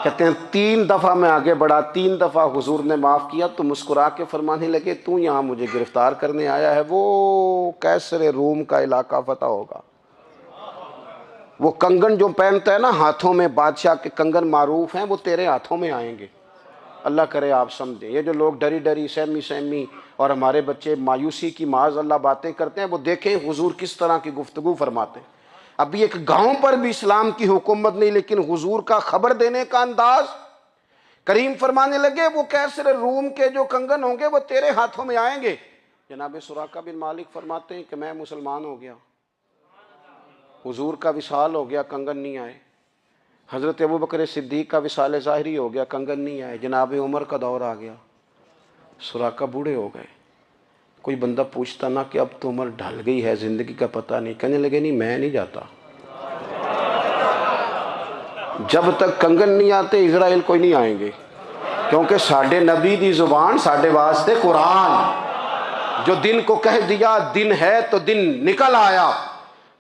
کہتے ہیں 3 دفعہ میں آگے بڑھا، 3 دفعہ حضور نے معاف کیا، تو مسکرا کے فرمانے لگے تو یہاں مجھے گرفتار کرنے آیا ہے، وہ کیسر روم کا علاقہ فتح ہوگا۔ وہ کنگن جو پہنتا ہے نا ہاتھوں میں، بادشاہ کے کنگن معروف ہیں، وہ تیرے ہاتھوں میں آئیں گے۔ اللہ کرے آپ سمجھیں، یہ جو لوگ ڈری ڈری سہمی اور ہمارے بچے مایوسی کی معاذ اللہ باتیں کرتے ہیں، وہ دیکھیں حضور کس طرح کی گفتگو فرماتے ہیں۔ ابھی ایک گاؤں پر بھی اسلام کی حکومت نہیں، لیکن حضور کا خبر دینے کا انداز۔ کریم فرمانے لگے وہ کیسر روم کے جو کنگن ہوں گے وہ تیرے ہاتھوں میں آئیں گے۔ جناب سراقہ بن مالک فرماتے ہیں کہ میں مسلمان ہو گیا، حضور کا وصال ہو گیا، کنگن نہیں آئے۔ حضرت ابوبکر صدیق کا وصال ظاہری ہو گیا، کنگن نہیں آئے۔ جناب عمر کا دور آ گیا، سراقہ بوڑھے ہو گئے۔ کوئی بندہ پوچھتا نا کہ اب تو عمر ڈھل گئی ہے، زندگی کا پتہ نہیں، کہنے لگے نہیں میں نہیں جاتا، جب تک کنگن نہیں آتے اسرائیل کوئی نہیں آئیں گے، کیونکہ ساڈے نبی دی زبان ساڈے واسطے قرآن۔ جو دن کو کہہ دیا دن ہے تو دن نکل آیا،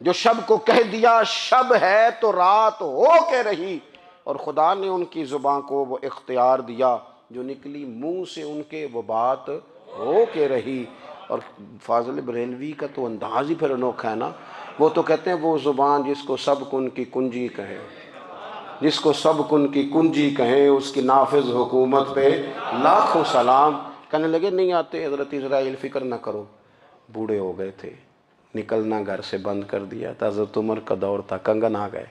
جو شب کو کہہ دیا شب ہے تو رات ہو کے رہی، اور خدا نے ان کی زبان کو وہ اختیار دیا، جو نکلی منہ سے ان کے وہ بات ہو کے رہی۔ اور فاضل بریلوی کا تو انداز ہی پھر انوکھا ہے نا، وہ تو کہتے ہیں وہ زبان جس کو سب کن کی کنجی کہیں، جس کو سب کن کی کنجی کہیں، اس کی نافذ حکومت پہ لاکھوں سلام۔ کہنے لگے نہیں آتے حضرت اسرائیل، فکر نہ کرو، بوڑھے ہو گئے تھے، نکلنا گھر سے بند کر دیا تھا، حضرت عمر کا دور تھا، کنگن آ گئے۔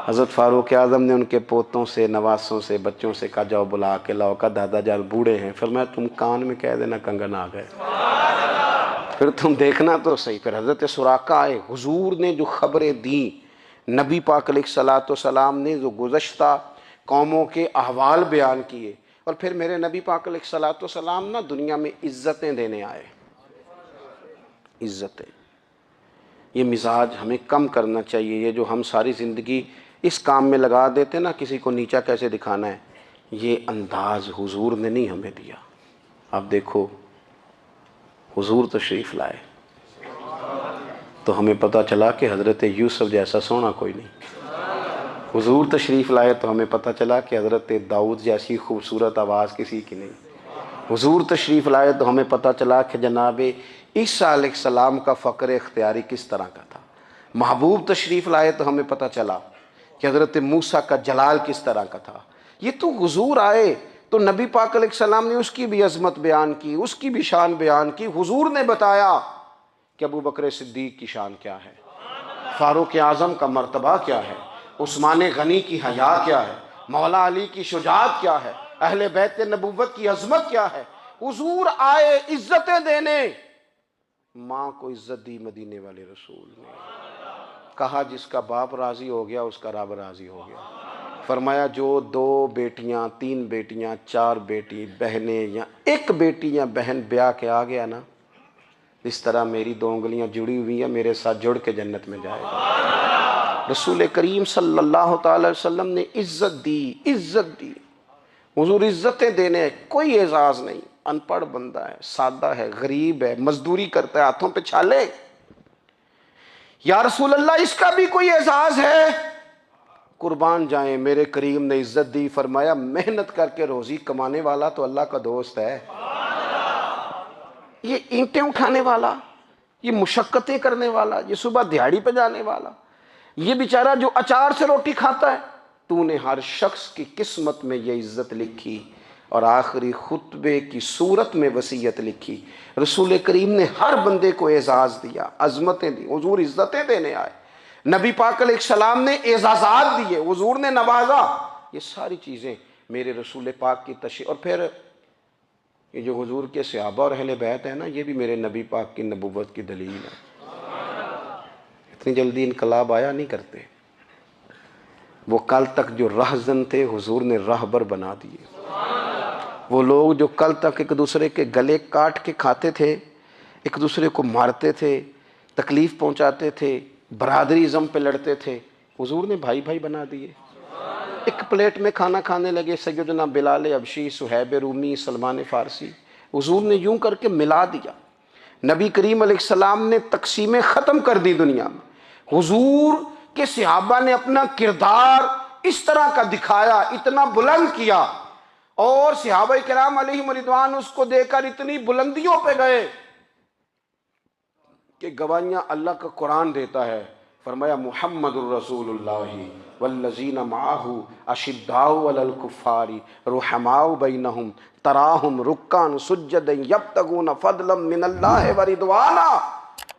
حضرت فاروق اعظم نے ان کے پوتوں سے، نواسوں سے، بچوں سے کہا جاؤ بلا کے لاؤ، کا دادا جان بوڑھے ہیں، فرمایا تم کان میں کہہ دینا کنگن آ گئے۔ پھر تم دیکھنا تو صحیح، پھر حضرت سراقہ آئے، حضور نے جو خبریں دیں، نبی پاک علیہ الصلوۃ والسلام نے جو گزشتہ قوموں کے احوال بیان کیے، اور پھر میرے نبی پاک علیہ الصلوۃ والسلام نا دنیا میں عزتیں دینے آئے، عزتیں۔ یہ مزاج ہمیں کم کرنا چاہیے، یہ جو ہم ساری زندگی اس کام میں لگا دیتے نا، کسی کو نیچا کیسے دکھانا ہے، یہ انداز حضور نے نہیں ہمیں دیا۔ اب دیکھو حضور تشریف لائے تو ہمیں پتہ چلا کہ حضرت یوسف جیسا سونا کوئی نہیں، حضور تشریف لائے تو ہمیں پتہ چلا کہ حضرت داؤد جیسی خوبصورت آواز کسی کی نہیں، حضور تشریف لائے تو ہمیں پتہ چلا کہ جناب عیسیٰ علیہ السلام کا فقر اختیاری کس طرح کا تھا، محبوب تشریف لائے تو ہمیں پتہ چلا کہ حضرت موسیٰ کا جلال کس طرح کا تھا۔ یہ تو حضور آئے تو نبی پاک علیہ السلام نے اس کی بھی عظمت بیان کی، اس کی بھی شان بیان کی۔ حضور نے بتایا کہ ابو بکر صدیق کی شان کیا ہے، فاروق اعظم کا مرتبہ کیا ہے، عثمان غنی کی حیا کیا ہے، مولا علی کی شجاعت کیا ہے، اہل بیت نبوت کی عظمت کیا ہے۔ حضور آئے عزتیں دینے، ماں کو عزت دی مدینے والے رسول نے، کہا جس کا باپ راضی ہو گیا اس کا رب راضی ہو گیا۔ فرمایا جو 2 بیٹیاں 3 بیٹیاں 4 بیٹی بہنیں یا 1 بیٹی یا بہن بیاہ کے آ گیا نا، اس طرح میری 2 انگلیاں جڑی ہوئی ہیں، میرے ساتھ جڑ کے جنت میں جائے گا۔ رسول کریم صلی اللہ تعالی وسلم نے عزت دی، عزت دی۔ حضور عزتیں دینے، کوئی اعزاز نہیں، ان پڑھ بندہ ہے، سادہ ہے، غریب ہے، مزدوری کرتا ہے، ہاتھوں پہ چھالے، یا رسول اللہ اس کا بھی کوئی اعزاز ہے؟ قربان جائیں، میرے کریم نے عزت دی، فرمایا محنت کر کے روزی کمانے والا تو اللہ کا دوست ہے، یہ اینٹیں اٹھانے والا، یہ مشقتیں کرنے والا، یہ صبح دیہڑی پہ جانے والا، یہ بیچارہ جو اچار سے روٹی کھاتا ہے، تو نے ہر شخص کی قسمت میں یہ عزت لکھی اور آخری خطبے کی صورت میں وصیت لکھی۔ رسول کریم نے ہر بندے کو اعزاز دیا، عظمتیں دی، حضور عزتیں دینے آئے، نبی پاک علیہ السلام نے اعزازات دیے، حضور نے نوازا۔ یہ ساری چیزیں میرے رسول پاک کی تشریف، اور پھر یہ جو حضور کے صحابہ اور اہل بیت ہیں نا، یہ بھی میرے نبی پاک کی نبوت کی دلیل ہے۔ اتنی جلدی انقلاب آیا نہیں کرتے، وہ کل تک جو رہزن تھے حضور نے راہبر بنا دیے، وہ لوگ جو کل تک ایک دوسرے کے گلے کاٹ کے کھاتے تھے، ایک دوسرے کو مارتے تھے، تکلیف پہنچاتے تھے، برادری ازم پہ لڑتے تھے، حضور نے بھائی بھائی بنا دیے۔ ایک پلیٹ میں کھانا کھانے لگے، سیدنا بلال حبشی، صہیب رومی، سلمان فارسی، حضور نے یوں کر کے ملا دیا۔ نبی کریم علیہ السلام نے تقسیمیں ختم کر دی دنیا میں، حضور کے صحابہ نے اپنا کردار اس طرح کا دکھایا، اتنا بلند کیا، اور صحابہ کرام علیہم رضوان اس کو دیکھ کر اتنی بلندیوں پہ گئے کہ گواہیاں اللہ کا قرآن دیتا ہے۔ فرمایا محمد الرسول اللہ والذین معہ اشداء علی الکفار رحماء بینہم تراہم رکعا سجدا یبتغون فضلا من اللہ ورضوانا۔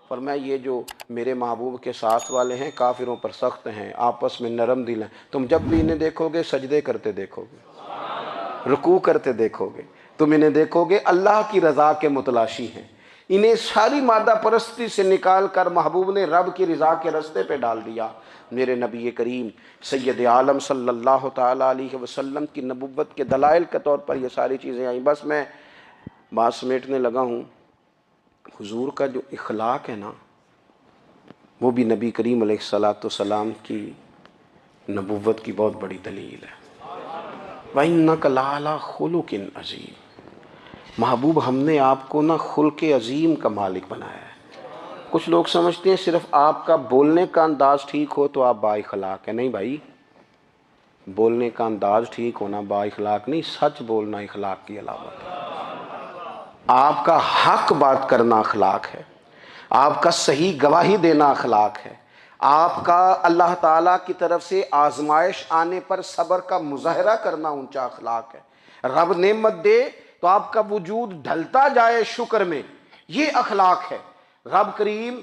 فرمایا یہ جو میرے محبوب کے ساتھ والے ہیں کافروں پر سخت ہیں، آپس میں نرم دل ہیں، تم جب بھی انہیں دیکھو گے سجدے کرتے دیکھو گے، رکوع کرتے دیکھو گے، تم انہیں دیکھو گے اللہ کی رضا کے متلاشی ہیں۔ انہیں ساری مادہ پرستی سے نکال کر محبوب نے رب کی رضا کے رستے پہ ڈال دیا۔ میرے نبی کریم سید عالم صلی اللہ تعالیٰ علیہ وسلم کی نبوت کے دلائل کے طور پر یہ ساری چیزیں آئیں۔ بس میں بات سمیٹنے لگا ہوں۔ حضور کا جو اخلاق ہے نا، وہ بھی نبی کریم علیہ الصلوۃ والسلام کی نبوت کی بہت بڑی دلیل ہے۔ وَإِنَّكَ لَعَلَىٰ خُلُقٍ عَظِيمٍ۔ محبوب ہم نے آپ کو نا خلق عظیم کا مالک بنایا ہے۔ کچھ لوگ سمجھتے ہیں صرف آپ کا بولنے کا انداز ٹھیک ہو تو آپ با اخلاق ہیں۔ نہیں بھائی، بولنے کا انداز ٹھیک ہونا با اخلاق نہیں، سچ بولنا اخلاق کی علامت ہے۔ آپ کا حق بات کرنا اخلاق ہے، آپ کا صحیح گواہی دینا اخلاق ہے، آپ کا اللہ تعالیٰ کی طرف سے آزمائش آنے پر صبر کا مظاہرہ کرنا اونچا اخلاق ہے۔ رب نعمت دے تو آپ کا وجود ڈھلتا جائے شکر میں، یہ اخلاق ہے۔ رب کریم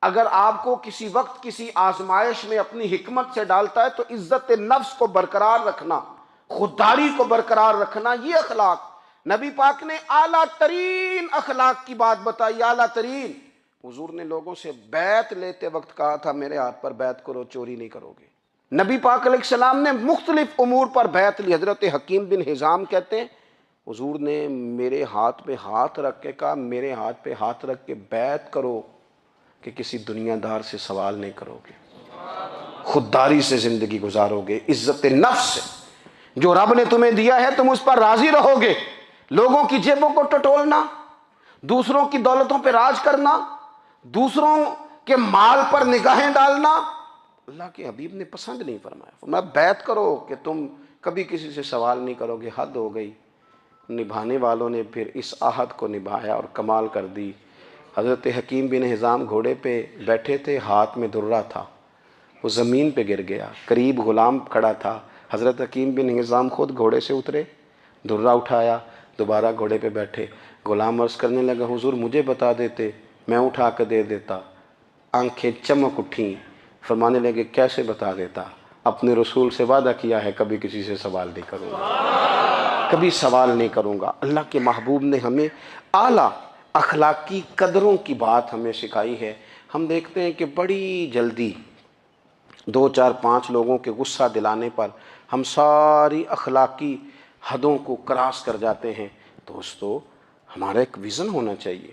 اگر آپ کو کسی وقت کسی آزمائش میں اپنی حکمت سے ڈالتا ہے تو عزت نفس کو برقرار رکھنا، خودداری کو برقرار رکھنا، یہ اخلاق نبی پاک نے اعلیٰ ترین اخلاق کی بات بتائی، اعلیٰ ترین۔ حضور نے لوگوں سے بیعت لیتے وقت کہا تھا میرے ہاتھ پر بیعت کرو، چوری نہیں کرو گے۔ نبی پاک علیہ السلام نے مختلف امور پر بیعت لی۔ حضرت حکیم بن حزام کہتے ہیں حضور نے میرے ہاتھ پہ ہاتھ رکھ کے کہا میرے ہاتھ پہ ہاتھ رکھ کے بیعت کرو کہ کسی دنیا دار سے سوال نہیں کرو گے، خودداری سے زندگی گزارو گے، عزت نفس سے، جو رب نے تمہیں دیا ہے تم اس پر راضی رہو گے۔ لوگوں کی جیبوں کو ٹٹولنا، دوسروں کی دولتوں پہ راج کرنا، دوسروں کے مال پر نگاہیں ڈالنا اللہ کے حبیب نے پسند نہیں فرمایا۔ فرمایا بیعت کرو کہ تم کبھی کسی سے سوال نہیں کرو گے۔ حد ہو گئی۔ نبھانے والوں نے پھر اس عہد کو نبھایا اور کمال کر دی۔ حضرت حکیم بن حزام گھوڑے پہ بیٹھے تھے، ہاتھ میں درہ تھا، وہ زمین پہ گر گیا، قریب غلام کھڑا تھا، حضرت حکیم بن حزام خود گھوڑے سے اترے، درہ اٹھایا، دوبارہ گھوڑے پہ بیٹھے۔ غلام عرض کرنے لگا حضور مجھے بتا دیتے میں اٹھا کے دے دیتا۔ آنکھیں چمک اٹھیں، فرمانے لگے کیسے بتا دیتا، اپنے رسول سے وعدہ کیا ہے کبھی کسی سے سوال نہیں کروں گا، کبھی سوال نہیں کروں گا۔ اللہ کے محبوب نے ہمیں اعلیٰ اخلاقی قدروں کی بات ہمیں سکھائی ہے۔ ہم دیکھتے ہیں کہ بڑی جلدی 2 4 5 لوگوں کے غصہ دلانے پر ہم ساری اخلاقی حدوں کو کراس کر جاتے ہیں۔ دوستو ہمارا ایک ویژن ہونا چاہیے،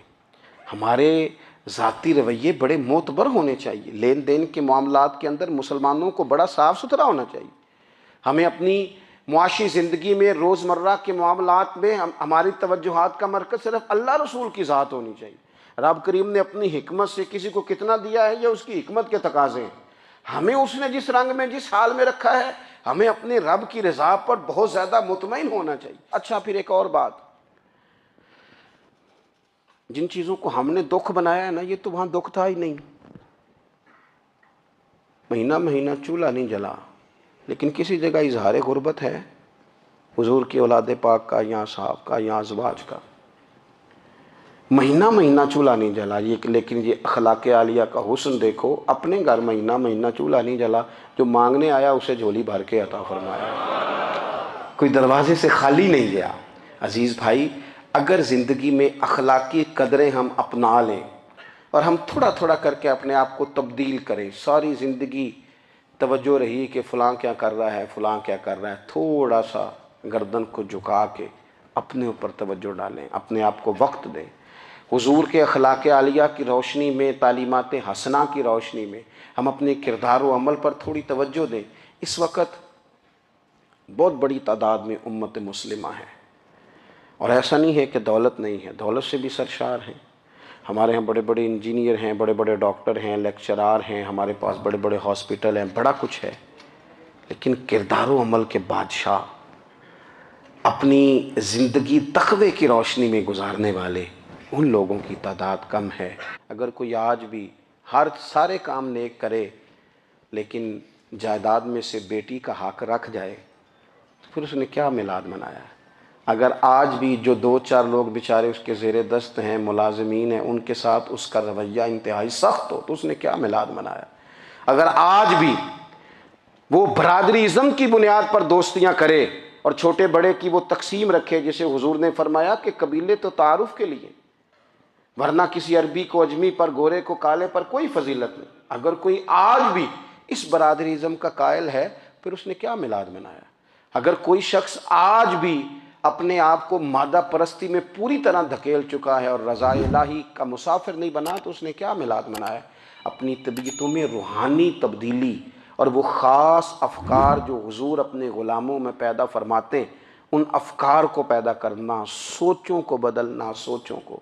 ہمارے ذاتی رویے بڑے معتبر ہونے چاہیے، لین دین کے معاملات کے اندر مسلمانوں کو بڑا صاف ستھرا ہونا چاہیے۔ ہمیں اپنی معاشی زندگی میں روزمرہ کے معاملات میں ہماری توجہات کا مرکز صرف اللہ رسول کی ذات ہونی چاہیے۔ رب کریم نے اپنی حکمت سے کسی کو کتنا دیا ہے یہ اس کی حکمت کے تقاضے ہیں۔ ہمیں اس نے جس رنگ میں جس حال میں رکھا ہے ہمیں اپنے رب کی رضا پر بہت زیادہ مطمئن ہونا چاہیے۔ اچھا پھر ایک اور بات، جن چیزوں کو ہم نے دکھ بنایا ہے نا یہ تو وہاں دکھ تھا ہی نہیں۔ مہینہ مہینہ چولہا نہیں جلا، لیکن کسی جگہ اظہار غربت ہے، حضور کی اولاد پاک کا یا صحاب کا یا ازواج کا۔ مہینہ مہینہ چولہا نہیں جلا، لیکن یہ اخلاق عالیہ کا حسن دیکھو، اپنے گھر مہینہ مہینہ چولہا نہیں جلا، جو مانگنے آیا اسے جھولی بھر کے عطا فرمایا، کوئی دروازے سے خالی نہیں گیا۔ عزیز بھائی اگر زندگی میں اخلاقی قدریں ہم اپنا لیں اور ہم تھوڑا تھوڑا کر کے اپنے آپ کو تبدیل کریں، ساری زندگی توجہ رہی کہ فلاں کیا کر رہا ہے فلاں کیا کر رہا ہے، تھوڑا سا گردن کو جھکا کے اپنے اوپر توجہ ڈالیں، اپنے آپ کو وقت دیں، حضور کے اخلاق عالیہ کی روشنی میں، تعلیمات حسنہ کی روشنی میں ہم اپنے کردار و عمل پر تھوڑی توجہ دیں۔ اس وقت بہت بڑی تعداد میں امت مسلمہ ہے، اور ایسا نہیں ہے کہ دولت نہیں ہے، دولت سے بھی سرشار ہیں۔ ہمارے ہاں بڑے بڑے انجینئر ہیں، بڑے بڑے ڈاکٹر ہیں، لیکچرار ہیں، ہمارے پاس بڑے بڑے ہاسپٹل ہیں، بڑا کچھ ہے، لیکن کردار و عمل کے بادشاہ، اپنی زندگی تقوی کی روشنی میں گزارنے والے، ان لوگوں کی تعداد کم ہے۔ اگر کوئی آج بھی سارے کام نیک کرے لیکن جائیداد میں سے بیٹی کا حق رکھ جائے تو پھر اس نے کیا میلاد منایا ہے؟ اگر آج بھی جو 2 4 لوگ بیچارے اس کے زیر دست ہیں، ملازمین ہیں، ان کے ساتھ اس کا رویہ انتہائی سخت ہو تو اس نے کیا میلاد منایا؟ اگر آج بھی وہ برادری ازم کی بنیاد پر دوستیاں کرے اور چھوٹے بڑے کی وہ تقسیم رکھے، جسے حضور نے فرمایا کہ قبیلے تو تعارف کے لیے، ورنہ کسی عربی کو اجمی پر، گورے کو کالے پر کوئی فضیلت نہیں۔ اگر کوئی آج بھی اس برادری ازم کا قائل ہے پھر اس نے کیا میلاد منایا؟ اگر کوئی شخص آج بھی اپنے آپ کو مادہ پرستی میں پوری طرح دھکیل چکا ہے اور رضا الہی کا مسافر نہیں بنا تو اس نے کیا میلاد منایا؟ اپنی طبیعتوں میں روحانی تبدیلی اور وہ خاص افکار جو حضور اپنے غلاموں میں پیدا فرماتے ہیں، ان افکار کو پیدا کرنا، سوچوں کو بدلنا، سوچوں کو،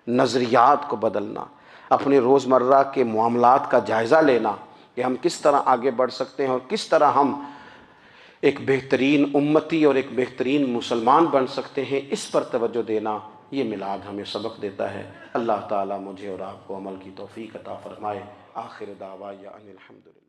نظریات کو بدلنا، اپنے روزمرہ کے معاملات کا جائزہ لینا کہ ہم کس طرح آگے بڑھ سکتے ہیں اور کس طرح ہم ایک بہترین امتی اور ایک بہترین مسلمان بن سکتے ہیں، اس پر توجہ دینا، یہ میلاد ہمیں سبق دیتا ہے۔ اللہ تعالیٰ مجھے اور آپ کو عمل کی توفیق عطا فرمائے۔ آخر دعوایا ان الحمدللہ۔